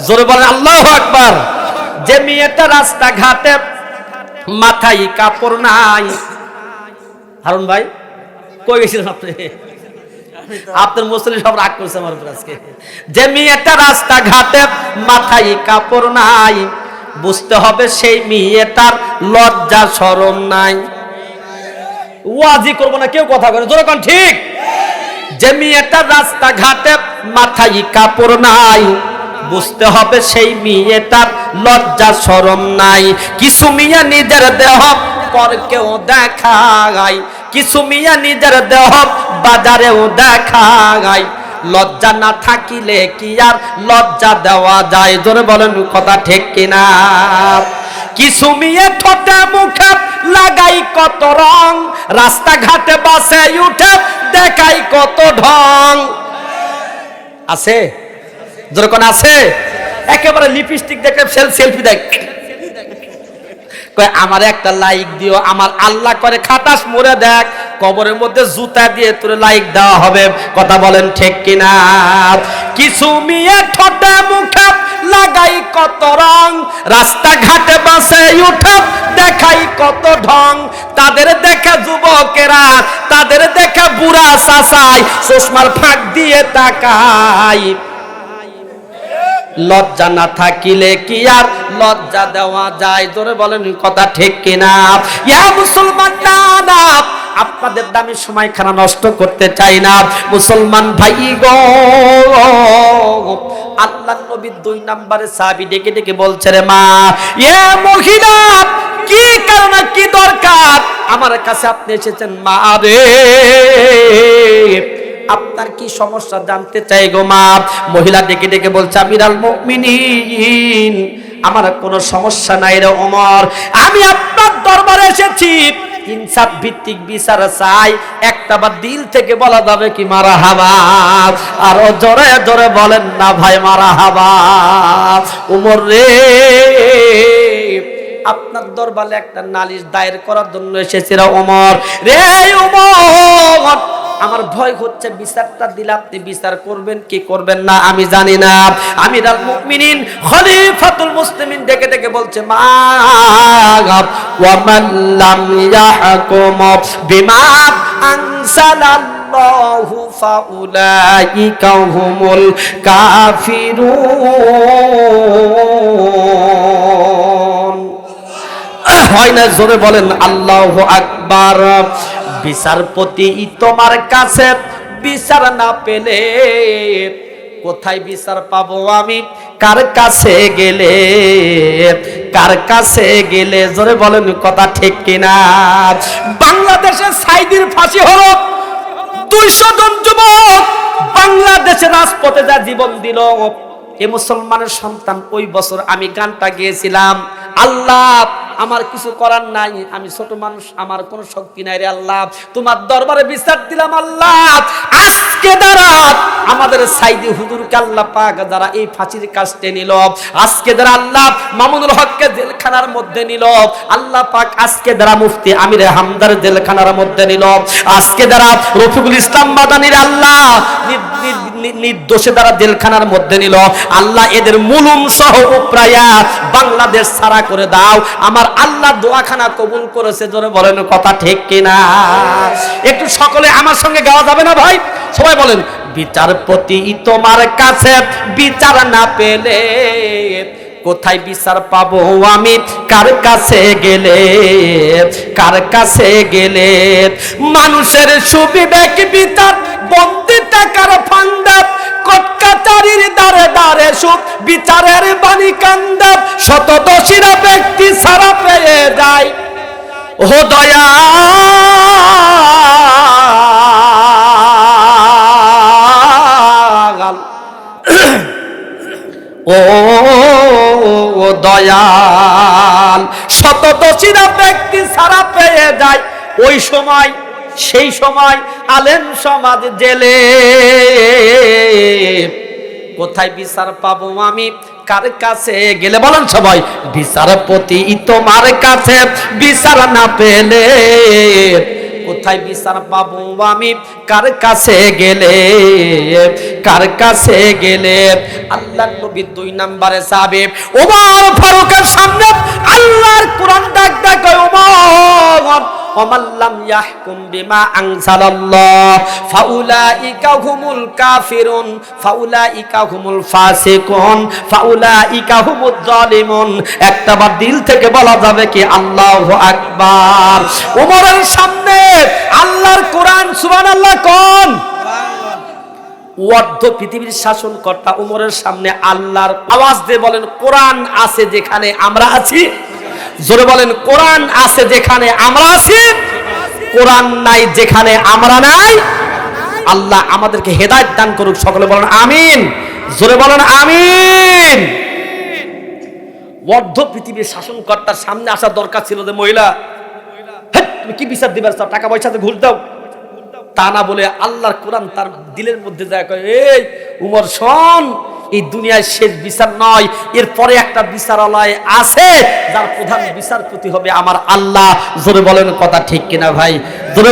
Speaker 1: জোরে বলেন আল্লাহু আকবার। যে মেয়েটা রাস্তা ঘাটে মাথায় কাপড় নাই। হারুন ভাই কই গেছিলেন আপনি? আপনার মুসলিম সব রাগ করছে আমার উপর আজকে। যে মেয়েটা রাস্তা ঘাটে মাথায় কাপড় নাই, বুঝতে হবে সেই মেয়েটার লজ্জা শরম নাই। ওয়াজি করবো না, কেউ কথা বলে জোরে কোন ঠিক? যে মেয়েটা রাস্তা ঘাটে মাথায় কাপড় নাই, বুঝতে হবে সেই মেয়েটার লজ্জা শরম নাই। কিছু মেয়ে নিজের দেহ পরকেও দেখায়, কিছু মেয়ে নিজের দেহ বাজারেও দেখায়। লজ্জা না থাকিলে কি আর লজ্জা দেওয়া যায়? জোরে বলেন কথা, ঠিক কিনা? কিছু মেয়ে ঠোঁটে মুখে লাগাই কত রং, রাস্তাঘাটে বাসে উঠে দেখাই কত ঢং। আছে যেরকম আছে, একেবারে লিপস্টিক দেখে সেলফি দেখ, আমার একটা লাইক দিও। আমার আল্লাহ করে খাটাস মরে দেখ, কবরের মধ্যে জুতা দিয়ে তোর লাইক দেওয়া হবে। কথা বলেন ঠিক কিনা? কিছু মেয়ে ঠোঁটে মুখে লাগাই কত রং, রাস্তাঘাটে বাসে উঠে দেখাই কত ঢং। তাদের দেখে যুবকেরা, তাদের দেখে বুড়া চাচাই চশমার ফাঁক দিয়ে তাকাই। লজ্জা না থাকিলে কি আর লজ্জা দেওয়া যায়? জোরে বলেন কথা, ঠিক কিনা? ইয়া মুসলমান না, আপনাদের দামি সময়খানা নষ্ট করতে চাই না। মুসলমান ভাই গো, আল্লাহর নবী 2 নম্বরে সাহাবী ডেকে ডেকে বলছে, রে মা, এ মহিলা, কি কারণে, কি দরকার আমার কাছে আপনি এসেছেন? মা রে, আপনার কি সমস্যা জানতে চাই গো মা। মহিলা ডেকে ডেকে বলছে, আমিরুল মুমিনিন, আমার কোনো সমস্যা নাই রে ওমর, আমি আপনার দরবারে এসেছি ইনসাফ ভিত্তিক বিচার চাই। একটা বার দিল থেকে বলা যাবে কি মারহাবা? আর জোরে জোরে বলেন না ভাই মারহাবা। ওমর রে, আপনার দরবারে একটা নালিশ দায়ের করার জন্য এসেছি রে ওমর। রে ওমর, আমার ভয় হচ্ছে বিচারটা দিলে আপনি বিচার করবেন কি করবেন না আমি জানি না। আমিরুল মুমিনিন খলিফাতুল মুসলিমিন ডেকে ডেকে বলছে, মা, ওয়া মান লাম ইয়াহকুম বিমা আনসালাল্লাহু ফাউলাইকা হুমুল কাফিরুন। হয় না? জোরে বলেন আল্লাহু আকবার। বিচারপতি তোমার কাছে বিচার না পেলে কোথায় বিচার পাবো আমি? কার কাছে গেলে, কার কাছে গেলে? জোরে বলেন কথা, ঠিক কিনা? বাংলাদেশে সাইদির ফাঁসি হলো, 200 জন যুবক বাংলাদেশের রাজপথে যা জীবন দিল। এ মুসলমানের সন্তান। ওই বছর আমি গানটা গেয়েছিলাম, আল্লাহ আমার কিছু করার নাই, আমি ছোট মানুষ, আমার কোনো শক্তি নাই রে আল্লাহ, তোমার দরবারে বিচার দিলাম আল্লাহ। আজকে দ্বারা আমাদের সাইদি হুজুরকে আল্লাহ পাক যারা এই ফাঁসির কাস্টে নিল, আজকে দ্বারা আল্লাহ মামুনুল হককে জেলখানার মধ্যে নিল, আল্লাহ পাক আজকে দ্বারা মুফতি আমির হামদার জেলখানার মধ্যে নিল, আজকে দ্বারা রফিকুল ইসলাম মাদানির আল্লাহ নির্দোষে দ্বারা জেলখানার মধ্যে নিল। আল্লাহ এদের মুলুম সহ উপরায়া বাংলাদেশ ছাড়া করে দাও। আমার আল্লাহ দোয়াখানা কবুল করেছে। জোরে বলেন কথা, ঠিক কিনা? একটু সকলে আমার সঙ্গে গাওয়া যাবে না ভাই? সবাই বলেন, বিচারপতি তোমার কাছে বিচার না পেলে কোথায় বিচার পাবো আমি কার কাছে গেলে, কার কাছে গেলে? মানুষের সুবিবেক বিচার বন্দি টাকার ফান্দা, কটকাচারির দ্বারে দ্বারে সুখ বিচারের বাণী কান্দা, শতদোষীরা ব্যক্তি ছাড়া পেয়ে যায়। ও দয়া ও দয়াল, শতদোষীরা ব্যক্তি ছাড়া পেয়ে যায়। ওই সময় সেই সময় আলেম সমাজ জেলে, কোথায় বিচার পাবো আমি কার কাছে গেলে? বলেন সবাই, বিচারপতি তোমার কাছে বিচার না পেলে, কোথায় বিচার পাবো আমি কার কাছে গেলে, কার কাছে গেলে? আল্লাহর নবী 2 নম্বরে সাহাবী ওমর ফারুকের সামনে আল্লাহর কোরআন ডাক ডাক, ওমর ওমাল্লাম ইয়াহকুম বিমা আনজালাল্লাহ ফাউলাইকা হুমুল কাফিরুন ফাউলাইকা হুমুল ফাসিকুন ফাউলাইকা হুমুজ জালিমুন। একটাবার দিল থেকে বলা যাবে কি আল্লাহু আকবার? ওমরের সামনে আল্লাহর কোরআন, সুবহানাল্লাহ কোন অর্ধ পৃথিবীর শাসনকর্তা ওমরের সামনে আল্লাহর আওয়াজ দিয়ে বলেন, কোরআন আছে যেখানে আমরা আছি। জোরে বলেন, কোরআন আছে যেখানে আমরা আছি, কোরআন নাই যেখানে আমরা নাই। আল্লাহ আমাদেরকে হেদায়েত দান করুক, সকলে বলেন আমিন। জোরে বলেন আমিন। অর্ধ পৃথিবীর শাসনকর্তার সামনে আসা দরকার ছিল যে মহিলা, তুমি কি বিচার দিবার চাও, টাকা পয়সাতে ঘুষ দাও, তা না বলে আল্লাহর কোরআন তার দিলের মধ্যে যায় কয়, এই উমর শোন, এই দুনিয়ায় শেষ বিচার নয়, এরপরে একটা বিচারালয় আছে যার প্রধান বিচারপতি হবে আমার আল্লাহ। জোরে বলেন কথা ঠিক কিনা ভাই? জোরে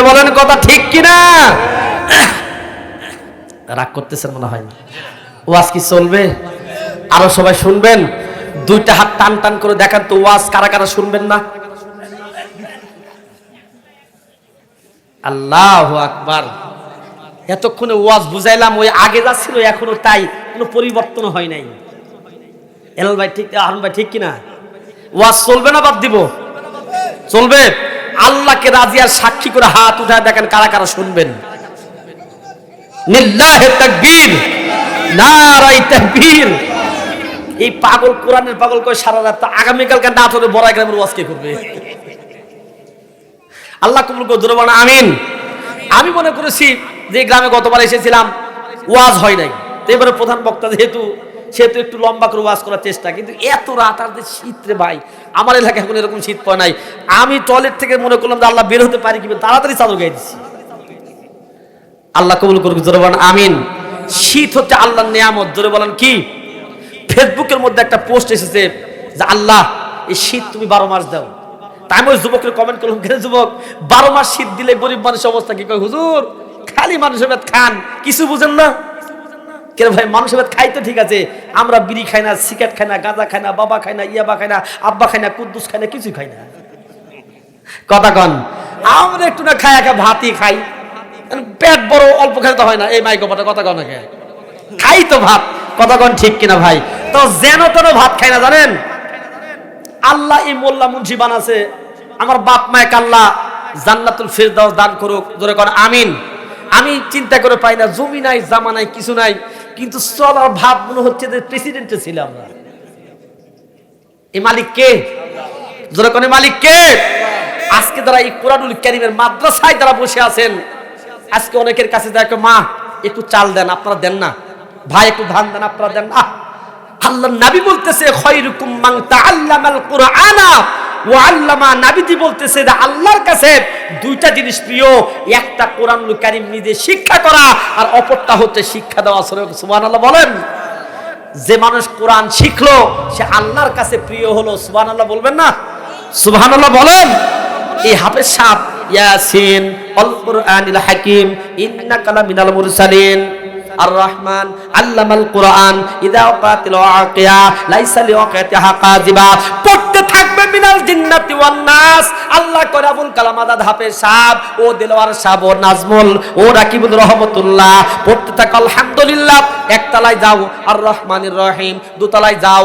Speaker 1: বলেন কথা ঠিক কিনা? রাগ করতেছেন মনে হয়। ওয়াজ কি চলবে? আরো সবাই শুনবেন? 2টা হাত টান টান করে দেখান তো, ওয়াজ কারা কারা শুনবেন না? আল্লাহু আকবার। এতক্ষণে ওয়াজ বুঝাইলাম, ওই আগে যা ছিল এখনো তাই, কোনো পরিবর্তন হয় নাই। এলাল ভাই ঠিক, আহরণ ভাই ঠিক কিনা? ওয়াজ চলবে না বাদ দিব? চলবে। আল্লাহকে রাজি আর সাক্ষী করে হাত উঠায় দেখেন কারা কারা শুনবেন। লিল্লাহি তাকবীর, নারায়ে তাকবীর। এই পাগল, কোরআনের পাগল কয় সারা রাত, আগামীকালকে না ধরে বড় গ্রামের ওয়াজ কে করবে? আল্লাহ কবুল করুন, জোরে বলেন আমিন। আমি মনে করেছি যে গ্রামে গতবার এসেছিলাম ওয়াজ হয় নাই, এবারে প্রধান বক্তা যেহেতু একটু লম্বা করে ওয়াজ করার চেষ্টা, কিন্তু এত রাত আর যে শীত রে ভাই, আমার এলাকায় এখন এরকম শীত পড়ে নাই। আমি টয়লেট থেকে মনে করলাম যে আল্লাহ বের হতে পারি কিভাবে, তাড়াতাড়ি চাদর গায়ে দিচ্ছি। আল্লাহ কবুল করুন, জোরে বলেন আমিন। শীত হচ্ছে আল্লাহর নিয়ামত, জোরে বলেন কি? ফেসবুকের মধ্যে একটা পোস্ট এসেছে যে আল্লাহ এই শীত তুমি 12 মাস দাও। তাই আমি ওই যুবকের কমেন্ট করলাম, কেন যুবক 12 মাস শীত দিলে গরিব মানুষের অবস্থা কি? কয় হুজুর খালি মানুষের ভাত খান, কিছু বুঝেন না কেন ভাই? মানুষের ভাত খাই তো ঠিক আছে, আমরা বিড়ি খাই না, সিগারেট খাই না, গাঁজা খাই না, বাবা খাই না, ইয়াবা খাই না, আব্বা খাই না, কুদ্দুস খাই না, কিছু খাই না। কথা কন, আমরা একটু না খাই একা ভাতই খাই, পেট বড় অল্প খেতে হয় না। এই মাইক কথা কন, খাই তো ভাত। কথা কন ঠিক কিনা ভাই? তো যেন তেন ভাত খাই না, জানেন? আল্লাহ এই মোল্লা মুন্সি বানাছে, আমার বাপ মায়ে আল্লাহ জান্নাতুল ফিরদাউস দান করুক, জোরে কোন আমিন। আমি চিন্তা করে পাই না, জমি নাই, জামা নাই, কিছু নাই, কিন্তু চলার ভাব মনে হচ্ছে যে প্রেসিডেন্টে ছিলাম আমরা। এই মালিক কে? জোরে কোন মালিক কে? আজকে যারা এই কোরআনুল কারীমের মাদ্রাসায় যারা বসে আছেন, আজকে অনেকের কাছে যায় মা একটু চাল দেন, আপনারা দেন না, ভাই একটু ধান দেন, আপনারা দেন না। আল্লাহর নবী বলতেছে খায়রুকুম মান তাআল্লামাল কুরআনা ওয়া আল্লামা। নবীজি বলতেছে যে আল্লাহর কাছে 2টা জিনিস প্রিয়, একটা কোরআনুল কারীম নিজে শিক্ষা করা, আর অপরটা হচ্ছে শিক্ষা দেওয়া। সুবহানাল্লাহ বলেন। যে মানুষ কোরআন শিখলো সে আল্লাহর কাছে প্রিয় হলো। সুবহানাল্লাহ বলবেন না? সুবহানাল্লাহ বলেন। এই হাফেজ সাহেব ইয়াসিন আল কুরআনিল হাকিম ইন্নাকা লামিনাল মুরসালিন, আর রহমান আল্লামাল কুরআন ইযা ওয়াকাতিল ওয়াকিয়া লাইসা লিওয়াকাতিহা কাযিবা। পড়তে থাকবে মিনাল জিন্নাতি ওয়ান নাস। আল্লাহ কয় আবুল কালাম আজাদ হাফেজ সাহেব, ও দিলওয়ার সাহেব, ও নাজমুল, ও রাকিবুল রহমতুল্লাহ, পড়তে থাকো আলহামদুলিল্লাহ। একতলায় যাও আর রহমানির রহিম, দুতলায় যাও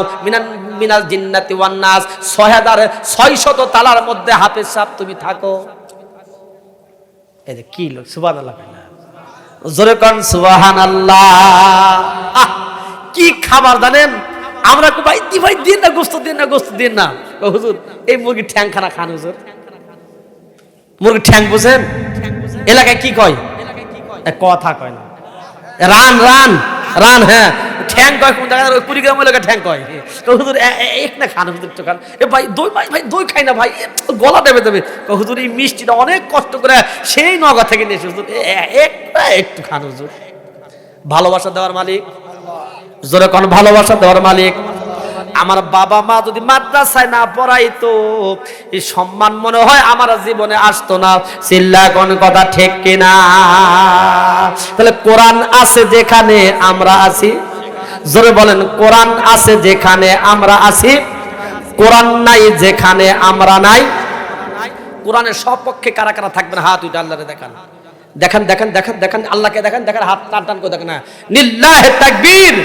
Speaker 1: মিনাল জিন্নাতি ওয়ান নাস। 6600 তালার মধ্যে হাফেজ সাহেব তুমি থাকো। এই যে কি লোক, সুবহানাল্লাহ, জোরে কোন সুবহানাল্লাহ। কি খাবার জানেন, আমরা ভাই দিন না গোস্ত দিন না, গোস্ত দিন না। হুজুর এই মুরগির ঠ্যাং খানা খান হুজুর, মুরগির ঠ্যাং বুঝেন? এলাকায় কি কয়? কথা কয় না, রান রান রান, হ্যাঁ ঠ্যাং কয়। কোন জায়গায় কুড়িগ্রাম এলাকায় ঠ্যাং কয়। হুজুর এক না খান হুজুর, খান। এ ভাই দই, ভাই দই খাই না ভাই, গলা দেবে। হুজুর এই মিষ্টিটা অনেক কষ্ট করে সেই নগা থেকে নিয়েছে হুজুর, একটু খান হুজুর। ভালোবাসা দেওয়ার মালিক, জোরে কোন ভালোবাসা দেওয়ার মালিক। আমার বাবা মা যদি মাদ্রাসায় না পড়াইতো, এই সম্মান মনে হয় আমার জীবনে আসতো না। চিল্লা কোন কথা ঠিক কিনা? তাহলে কোরআন আছে যেখানে আমরা আছি, জোরে বলেন, কোরআন আছে যেখানে আমরা আছি, কোরআন নাই যেখানে আমরা নাই। কোরআনের সপক্ষে কারা কারা থাকবেন হাত উঠে আল্লাহরে দেখান, দেখেন দেখেন দেখেন দেখেন, আল্লাহকে দেখেন, দেখেন হাত টান টান করে দেখেন না। লিল্লাহি তাকবীর।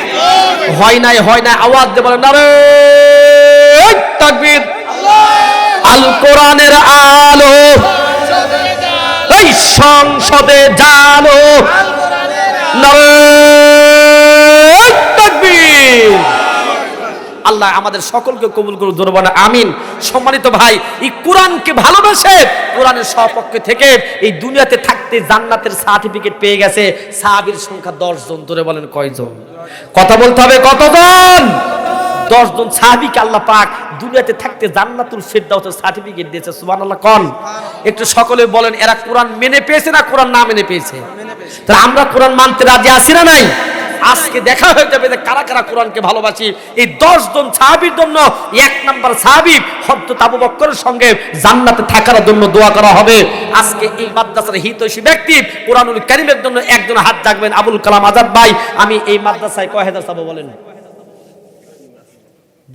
Speaker 1: হয় নাই আওয়াজ দিয়ে বলেন নারে তাকবীর। আল কোরআনের আলো এই সংসদে জালো, নারে তাকবীর। আল্লাহ আমাদের সকলকে কবুল করুন, জোরে বলেন আমিন। সম্মানিত ভাই, এই কোরআনকে ভালোবেসে কোরআনের সপক্ষে থেকে এই দুনিয়াতে থাকতে জান্নাতের সার্টিফিকেট পেয়ে গেছে সাহাবীর সংখ্যা 10 জন। জোরে বলেন কয়জন? কথা বলতে হবে, কতজন? 10 জন সাহাবীকে আল্লাহ পাক দুনিয়াতে থাকতে জান্নাতুল ফিরদাউসের সার্টিফিকেট দিয়েছে। সুবহানাল্লাহ কোন? একটু সকলে বলেন, এরা কোরআন মেনে পেয়েছে না কোরআন না মেনে পেয়েছে? তাহলে আমরা কোরআন মানতে রাজি আছি না নাই? আজকে দেখা হয়ে যাবে যে কারা কারা কোরআনকে ভালোবাসি। এই 10 জন সাহাবীর জন্য 1 নাম্বার সাহাবী হযরত আবু বকরের সঙ্গে জান্নাতে থাকার জন্য দোয়া করা হবে। আজকে এই মাদ্রাসার হিতৈষী ব্যক্তি কোরআনুল কারীমের জন্য একজন হাত জাগবেন, আবুল কালাম আজাদ ভাই। আমি এই মাদ্রাসায় কয় হাজার ছাত্র বলেন?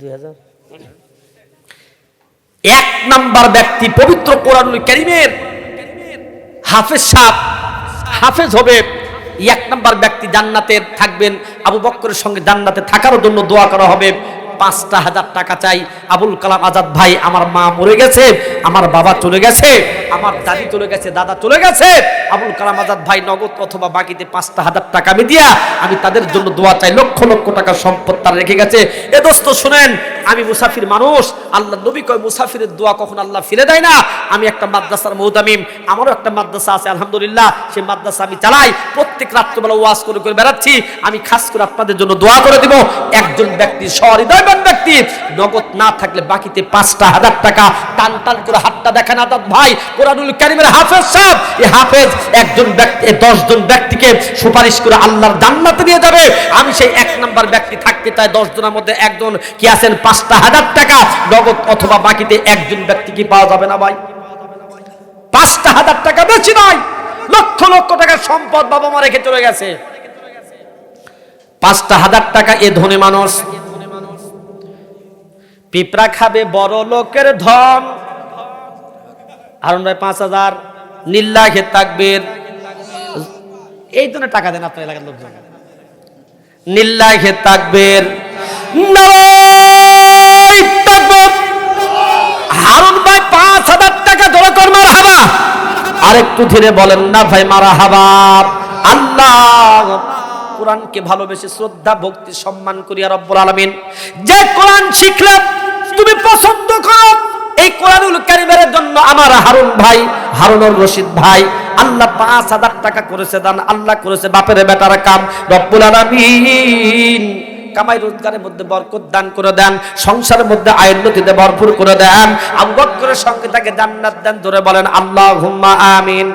Speaker 1: 2000। 1 নাম্বার ব্যক্তি পবিত্র কোরআনুল কারীমের হাফেজ সাহেব, হাফেজ হবে। 1 নাম্বার ব্যক্তি জান্নাতে থাকবেন, আবু বকরের সঙ্গে জান্নাতে থাকার জন্য দোয়া করা হবে। 5,000 টাকা চাই। আবুল কালাম আজাদ ভাই, আমার মা মরে গেছে, আমার বাবা চলে গেছে, আমার দাদি চলে গেছে, দাদা চলে গেছে। আবুল কালাম আজাদ ভাই নগদ অথবা বাকিতে 5,000 টাকা আমি দিয়া আমি তাদের জন্য দোয়া চাই। লক্ষ লক্ষ টাকা সম্পদ তারা রেখে গেছে। এ দোস্ত শুনেন, আমি মুসাফির মানুষ। আল্লাহ নবী কয় মুসাফিরের দোয়া কখন আল্লাহ ফিরে দেয় না। আমি একটা মাদ্রাসার মুহতামিম, আমারও একটা মাদ্রাসা আছে আলহামদুলিল্লাহ। সেই মাদ্রাসা আমি চালাই, প্রত্যেক রাত্রিবেলা ওয়াজ করে করে বেড়াচ্ছি। আমি খাস করে আপনাদের জন্য দোয়া করে দিব। একজন ব্যক্তি সহৃদয়বান ব্যক্তি নগদ না থাকলে বাকিতে 5,000 টাকা টান টান করে হাতটা দেখেন আজাদ ভাই, কোরআনুল কারীমের হাফেজ সাহেব। এই হাফেজ একজন ব্যক্তি 10 জন ব্যক্তিকে সুপারিশ করে আল্লাহর জান্নাতে নিয়ে যাবে। আমি সেই 1 নাম্বার ব্যক্তি থাকতে চাই। 10 জনের মধ্যে একজন কি আছেন? 5,000 টাকা নগদ অথবা বাকিতে একজন ব্যক্তি কি পাওয়া যাবে না ভাই? 5,000 টাকা বেশি নয়, লক্ষ লক্ষ টাকার সম্পদ বাবা মা রেখে চলে গেছে। 5,000 টাকা এ ধনী মানুষ। পিঁপড়া খাবে বড় লোকের ধন। হারুন ভাই 5,000। লিল্লাহি তাকবীর। এই জন্য টাকা দেন আপনার এলাকার লোকজন। লিল্লাহি তাকবীর, নারায়ে তাকবীর। হারুন ভাই 5,000 টাকা ধরে কর মারহাবা। আরেকটু ধীরে বলেন না ভাই মারহাবা। আল্লাহ কোরআনকে ভালোবেসে শ্রদ্ধা ভক্তি সম্মান করিয়া রব্বুল আলামিন যে কোরআন শিখলাম তুমি পছন্দ করো, এই কোরআনুল কারীমের জন্য আমার হারুন ভাই, হারুনুর রশিদ ভাই আল্লাহ 5,000 টাকা করেছে দান। আল্লাহ করেছে বাপের বেটার কাম। রব্বুল আলামিন কামাই রোজগারের মধ্যে বরকত দান করে দেন, সংসারের মধ্যে আয়ুন্নতিতে ভরপুর করে দেন। আবু বকরের সঙ্গে তাকে জান্নাত দেন। ধরে বলেন আল্লাহুম্মা আমিন।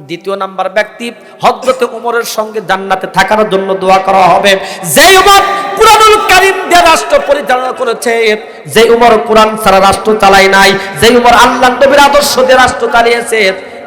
Speaker 1: দ্বিতীয় নাম্বার ব্যক্তি হযরত ওমরের সঙ্গে জান্নাতে থাকার জন্য দোয়া করা হবে। যে ওমর কুরআনুল কারীম দিয়ে রাষ্ট্র পরিচালনা করেছে, যে ওমর কোরআন ছাড়া রাষ্ট্র চালায় নাই, যে ওমর আল্লাহর নবীর আদর্শ দিয়ে রাষ্ট্র চালিয়েছে,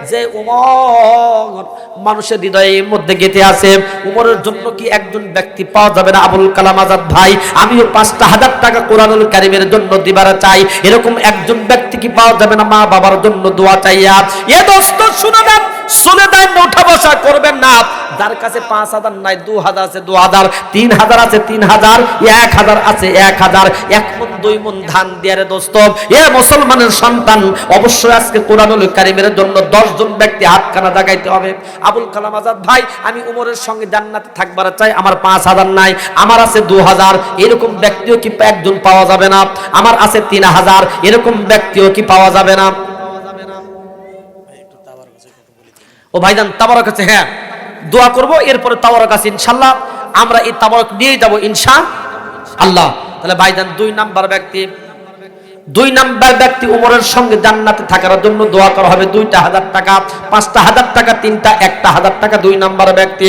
Speaker 1: যে ওমর মানুষের হৃদয়ের মধ্যে গেঁথে আছে। উমরের জন্য কি একজন ব্যক্তি পাওয়া যাবে না? আবুল কালাম আজাদ ভাই, আমিও 5,000 টাকা কোরআনুল কারীমের জন্য দিবার চাই, এরকম একজন ব্যক্তি কি পাওয়া যাবে না? মা বাবার জন্য দোয়া চাইয়া। এ দোস্ত শুনে দেন, শুনে দেন, উঠা বসা করবেন না। যার কাছে 5,000 নাই, 2,000 আছে 2,000, 3,000 আছে 3,000, 1,000 আছে 1,000, 1 মণ 2 মণ ধান দিয়ে রে দোস্ত, এ মুসলমানের সন্তান, অবশ্যই আজকে কোরআনুল কারীমের জন্য 10 জন ব্যক্তি হাতখানা জাগাইতে হবে। আবুল কালাম আজাদ ভাই, আমি উমরের সঙ্গে জান্নাতে থাকবার চাই, আমার 5,000 নাই, আমার আছে 2,000, এরকম ব্যক্তিও কি একজন পাওয়া যাবে না? আমার আছে 3,000, এরকম ব্যক্তিও কি পাওয়া যাবে না? ও ভাইজান, তাবারক আছে, হ্যাঁ দোয়া করব, এরপরে তাবারক আছে ইনশাআল্লাহ, আমরা এই তাবারক নিয়ে যাব ইনশাআল্লাহ। তাহলে ভাইজান 2 নাম্বার ব্যক্তি উমরের সঙ্গে জান্নাতে থাকার জন্য দোয়া করা হবে। 2,000 টাকা, 5,000 টাকা, 3টা 1,000 টাকা। 2 নাম্বার ব্যক্তি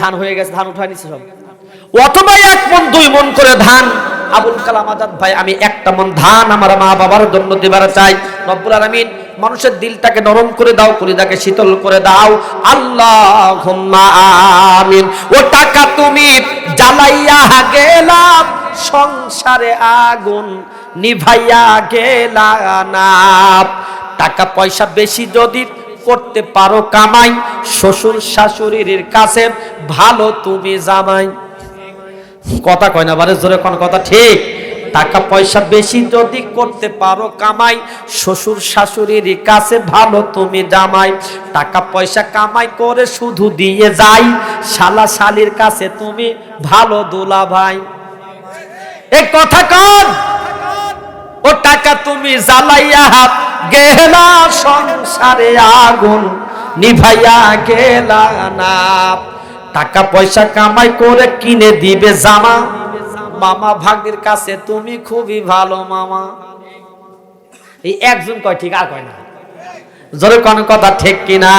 Speaker 1: ধান হয়ে গেছে, ধান উঠায় নিছে সব, অথবা 1 মণ 2 মণ করে ধান। আবুল কালাম আজাদ ভাই, আমি 1টা মণ ধান আমার মা বাবার জন্য দিবার চাই। রব্বুল আলামিন মানুষের দিলটাকে নরম করে দাও, কলিজাকে শীতল করে দাও, আল্লাহুম্মা আমিন। ও টাকা তুমি জ্বালাইয়া গেলা, সংসারে আগুন নিভাইয়া গেলা না। টাকা পয়সা বেশি যদি করতে পারো কামাই, শ্বশুর শাশুড়ির কাছে ভালো তুমি জামাই। কথা কয় না, বারে জোরে কোন কথা ঠিক? টাকা পয়সা বেশি যদি করতে পারো কামাই, শ্বশুর শাশুড়ির কাছে ভালো তুমি জামাই। টাকা পয়সা কামাই করে শুধু দিয়ে যাই, শালা শালির কাছে তুমি ভালো দুলা ভাই। এই কথা কন। ও টাকা তুমি জ্বালাইয়া গেলা, সংসারে আগুন নিভাইয়া গেলা না। টাকা পয়সা কামাই করে কিনে দিবে জামা, মামা ভাগ্যের কাছে তুমি খুবই ভালো মামা। এই একজন কয় ঠিক, আর কয় না, জোরে কোন কথা ঠিক কিনা?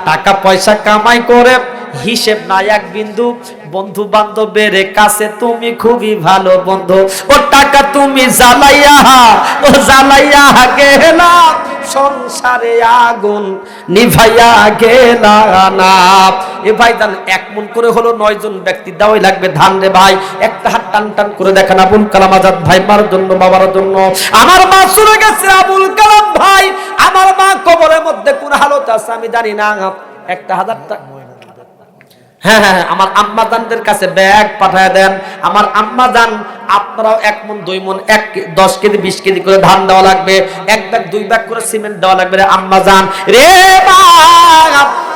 Speaker 1: টাকা পয়সা কামাই করে হিসেব না এক বিন্দু, বন্ধু বান্ধবের কাছে তুমি খুবই ভালো বন্ধু। ও টাকা তুমি জ্বালাইয়া গেলা, সংসারে আগুন নিভাইয়া গেলা না। এ ভাই ধান 1 মণ করে হলো 9 জন ব্যক্তি দেওয়াই লাগবে ধান রে ভাই। একটা হাত টান টান করে দেখেন আবুল কালাম আজাদ ভাই, মার জন্য, বাবার জন্য। আমার মা চলে গেছে আবুল কালাম ভাই, আমার মা কবরের মধ্যে কোন হালত আছে আমি জানি না। 1,000 টাকা, হ্যাঁ হ্যাঁ, আমার আম্মা জানদের কাছে ব্যাগ পাঠায় দেন। আমার আম্মা জান, আপনারাও 1 মণ 2 মণ 10 কেজি 20 কেজি করে ধান দেওয়া লাগবে, 1 ব্যাগ 2 ব্যাগ করে সিমেন্ট দেওয়া লাগবে রে আম্মা জান রে।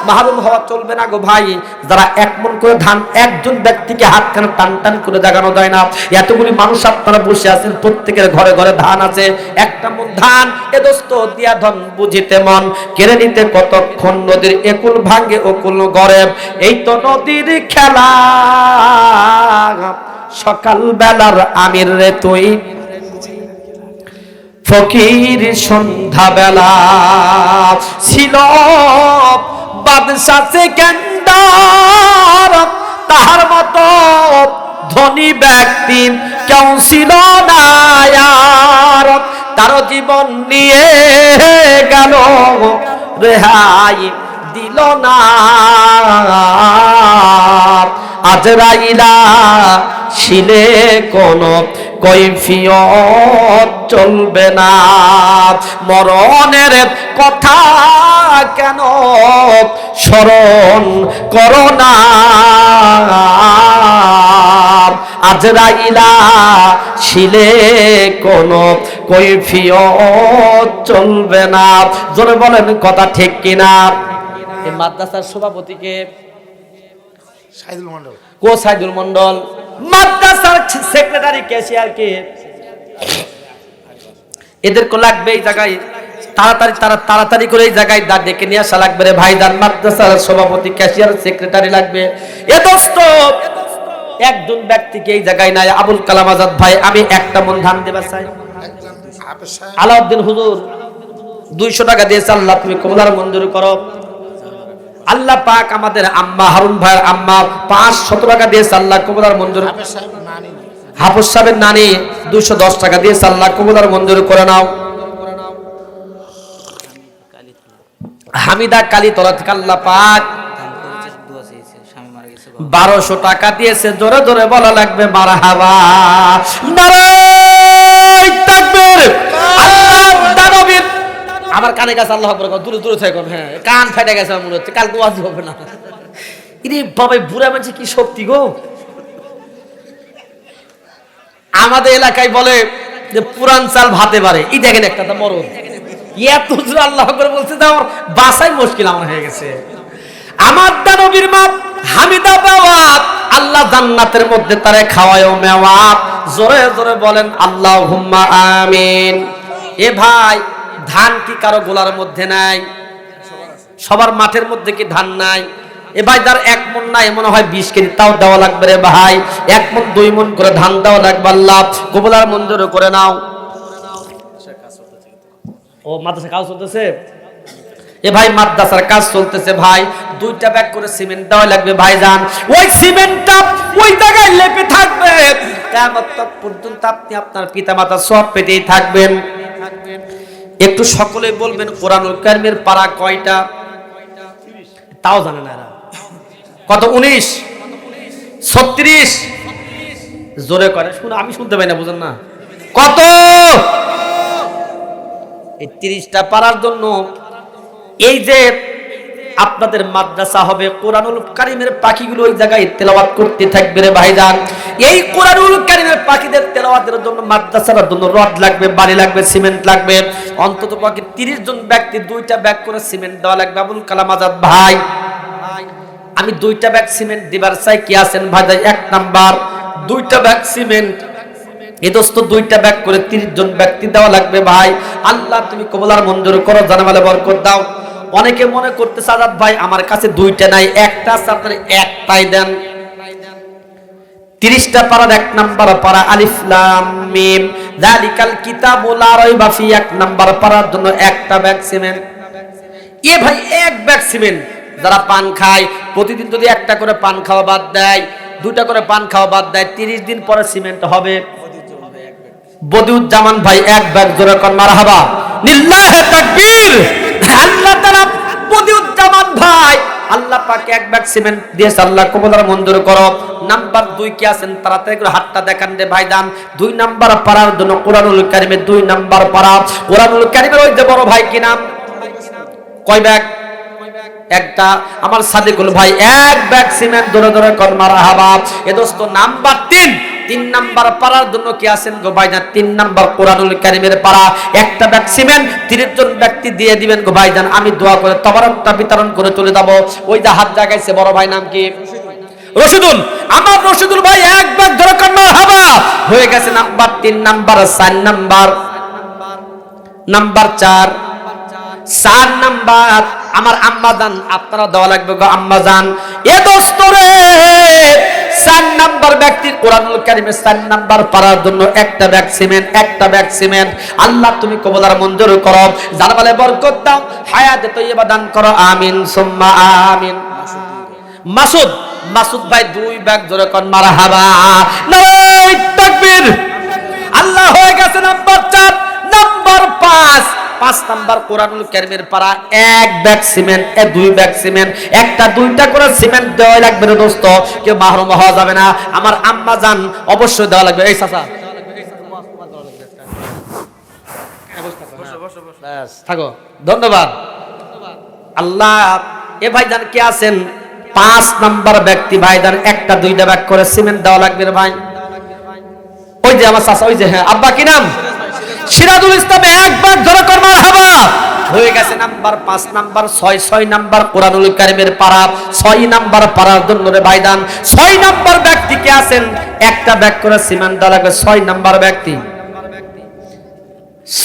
Speaker 1: মাহরুম হওয়া চলবে না গো ভাই। যারা 1 মণ করে ধান, একজন ব্যক্তিকে হাতখানা টান টান করে দেখানো যায় না। এতগুলি মানুষ আপনারা বসে আছেন, প্রত্যেকের ঘরে ঘরে ধান আছে। 1টা মণ ধান, এ দোস্ত দিয়া ধন বুঝিতে মন, কেড়ে নিতে কতক্ষণ নদীর একুল ভাঙ্গে ওকুল গড়ে। এই তো নদীর খেলা, সকাল বেলার আমির রে তুই, ফকির সন্ধ্যা বেলা। ছিল বাদশা সেকেন্ডার, তাহার মতো ধনী ব্যক্তি কেউ ছিল না আর। তার জীবন নিয়ে গেল, রেহাই দিল না। আজরাইলা শিলে কোনো কৈফিয়ত চলবে না। মরণের কথা কেন স্মরণ করো না। আজরাইলা শিলে কোনো কৈফিয়ত চলবে না। জোরে বলেন কথা ঠিক কিনা? এই মাদ্রাসার সভাপতিকে
Speaker 2: সাইদুল মন্ডল,
Speaker 1: কো সাইদুল মন্ডল। মাদ্রাসার সেক্রেটারি ক্যাশিয়ার কে? এদেরকে লাগবে এই জায়গায় তাড়াতাড়ি করে এই জায়গায় ডেকে নিয়ে আসা লাগবে রে ভাইজান। মাদ্রাসার সভাপতি, ক্যাশিয়ার, সেক্রেটারি লাগবে। এ দোস্ত, একজন ব্যক্তিকে এই জায়গায় নাই। আবুল কালাম আজাদ ভাই, আমি 1টা মণ ধান দেবা চাই। আলাউদ্দিন হুজুর 200 টাকা দিয়েছে, আল্লাহ তুমি কবুল মঞ্জুর করো। আল্লাহ পাক আমাদের আম্মা হারুন ভাইয়ের আম্মা 500 টাকা দিয়েছে, আল্লাহ কবুল মঞ্জুর। হাফিজ সাহেবের নানি 210 টাকা দিয়েছে, আল্লাহ কবুল মঞ্জুর করে নাও। হামিদা কালীতলা থেকে আল্লাহ পাক 1200 টাকা দিয়েছে। জোরে জোরে বলা লাগবে মারহাবা, নারায়ে তাকবীর। আল্লাহ দানবীর আমার কানে কাছে আল্লাহু আকবার, দূরে দূরে থেকে কোন, হ্যাঁ কান ফেটে গেছে মনে হচ্ছে, কাল ওয়াজ হবে না। ইরে বাবা, বুড়া মানুষ কি শক্তি গো। আমাদের এলাকায় বলে যে পুরান চাল ভাতে পারে, এই দেখেন একটা মরদ এত জোরে আল্লাহু আকবার বলছে, তো আমার বাসাই মুশকিল আমার হয়ে গেছে। আমার দানবীর মা হামিদা বাবা আল্লাহ জান্নাতের মধ্যে তারে খাওয়ায় মেওয়া। জোরে জোরে বলেন আল্লাহুম্মা আমিন। এ ভাই, ধান কি কারো গোলার মধ্যে নাই? সবার মাঠের মধ্যে কি ধান নাই? এ ভাই, যার 1 মণ নাই, মনে হয় 20 কেজি তাও দেওয়া লাগবে রে ভাই। 1 মণ 2 মণ করে ধান দেওয়া লাগবে। আল্লাহ কবুলার মঞ্জুর করে নাও। ও মাদ্রাসা কাজ চলতেছে। এ ভাই, মাদ্রাসার কাজ চলতেছে ভাই। 2টা ব্যাগ করে সিমেন্ট দেওয়া লাগবে ভাইজান। ওই সিমেন্টটা ওই জায়গায় লেপে থাকবে কিয়ামত পর্যন্ত। আপনি আপনার পিতামাতা সব পেতেই থাকবেন। একটু সকলে বলবেন কোরআনুল কারীমের পারা কয়টা? তাও জানে না এরা। কত? 19, 36? জোরে করে শুনে, আমি শুনতে পাই না, বুঝেন না? কত? এই 30টা পারার জন্য এই যে আপনাদের মাদ্রাসা হবে, কোরআনুল কারীমের পাখিগুলো ওই জায়গায় তেলাওয়াত করতে থাকবে রে ভাইজান। এই কোরআনুল কারীমের পাখিদের তেলাওয়াতের জন্য মাদ্রাসার জন্য রড লাগবে, বালি লাগবে, সিমেন্ট লাগবে। অন্তত পক্ষে 30 জন ব্যক্তি 2টা ব্যাগ করে সিমেন্ট দেওয়া লাগবে। আবুল কালাম আজাদ ভাই, আমি 2টা ব্যাগ সিমেন্ট দিবার চাই, কি আছেন ভাই? 1 নাম্বার 2টা ব্যাগ সিমেন্ট। এই দোস্ত 2টা ব্যাগ করে 30 জন ব্যক্তি দেওয়া লাগবে ভাই। আল্লাহ তুমি কবুলার মঞ্জুর করো, জানামালে বরকত দাও। অনেকে মনে করতেছে আজাদ ভাই আমার কাছে 2টা নাই, একটা আছে, আপনার একটাই দেন। 30টা পারার 1 নাম্বার পারা আলিফ লাম মিম যালিকাল কিতাবু লা রাইবা ফি, 1 নাম্বার পারার জন্য 1টা ব্যাগ সিমেন্ট। এ ভাই, 1 ব্যাগ সিমেন্ট। যারা পান খায় প্রতিদিন যদি 1টা করে পান খাওয়া বাদ দেয়, 2টা করে পান খাওয়া বাদ দেয়, 30 দিন পরে সিমেন্ট হবে। বদিউজ্জামান ভাই 1 ব্যাগ, জোরে কর মারহাবা, লিল্লাহি তাকবীর। আল্লাহ তাআলা বদিউজ্জামান ভাই আল্লাহ পাক 1 ব্যাগ সিমেন্ট দিয়েছে। আল্লাহ কবুলার মঞ্জুর করো। নাম্বার 2 কি আছেন? তাড়াতাড়ি করে হাতটা দেখান রে ভাইজান। 2 নাম্বার পারার জন্য কোরআনুল কারীমের 2 নাম্বার পারা। কোরআনুল কারীমের ওই যে বড় ভাই কি নাম? কয় ব্যাগ? একটা। আমার সাদিকুল ভাই 1 ব্যাগ সিমেন্ট, ধরে ধরে কর মারহাবা। এ দোস্ত নাম্বার 3 নাম্বার পারার জন্য কি আছেন গো ভাইজান? 3 নাম্বার কোরআনুল কারীমের পারা, 1টা ব্যাগ সিমেন্ট 30 জন ব্যক্তি দিয়ে দিবেন গো ভাইজান। আমি দোয়া করে তবারকটা বিতরণ করে চলে যাব। ওই যে হাত জাগাইছে বড় ভাই, নাম কি? রশিদুল। আমার রশিদুল ভাই 1 ব্যাগ, ধরে কর মারহাবা। হয়ে গেছে নাম্বার 3 নাম্বার 4 নাম্বার 4 নাম্বার আমার আম্মাজান, আপনারা দেওয়া লাগবে গো আম্মাজান। এ দোস্ত রে, 4 নাম্বার ব্যক্তি কোরআনুল কারীমের 4 নাম্বার পারার জন্য 1টা ব্যাগ সিমেন্ট, 1টা ব্যাগ সিমেন্ট। আল্লাহ তুমি কবুলার মঞ্জুর করো, জানালে বরকত দাও, হায়াতে তয়্যিবা দান করো, আমিন সুম্মা আমিন। মাসুদ ভাই 2 ব্যাগ, জোরে কর মারহাবা, নারায়ে তাকবীর। আল্লাহ, হয়ে গেছে নাম্বার 4 নাম্বার 5 নাম্বার কোরআনুল কারীমের পারা 1 ব্যাগ সিমেন্ট, 2 ব্যাগ সিমেন্ট, 2টা করে সিমেন্ট দেওয়া লাগবে রে দোস্ত। কেউ মাহরুম হওয়া যাবে না। আমার আম্মা জান অবশ্যই দেওয়া লাগবে। এই চাচা থাকো, ধন্যবাদ। আল্লাহ, এ ভাইজান কে আছেন? 5 নাম্বার ব্যক্তি ভাইজান 1টা 2টা ব্যাগ করে সিমেন্ট দেওয়া লাগবে রে ভাই। ওই যে আমার চাচা, ওই যে, হ্যাঁ আব্বা কি নাম? সিরাজুল ইসলাম 1 ব্যাগ, ধরে কর মারহাবা। হয়ে গেছে নাম্বার 5 নাম্বার 6 নাম্বার কোরআনুল কারীমের পারা, 6 নাম্বার পারার জন্য রে ভাইজান 6 নাম্বার ব্যক্তি কে আছেন? 1টা ব্যাগ করে সিমেন্ট দেওয়া লাগবে। 6 নাম্বার ব্যক্তি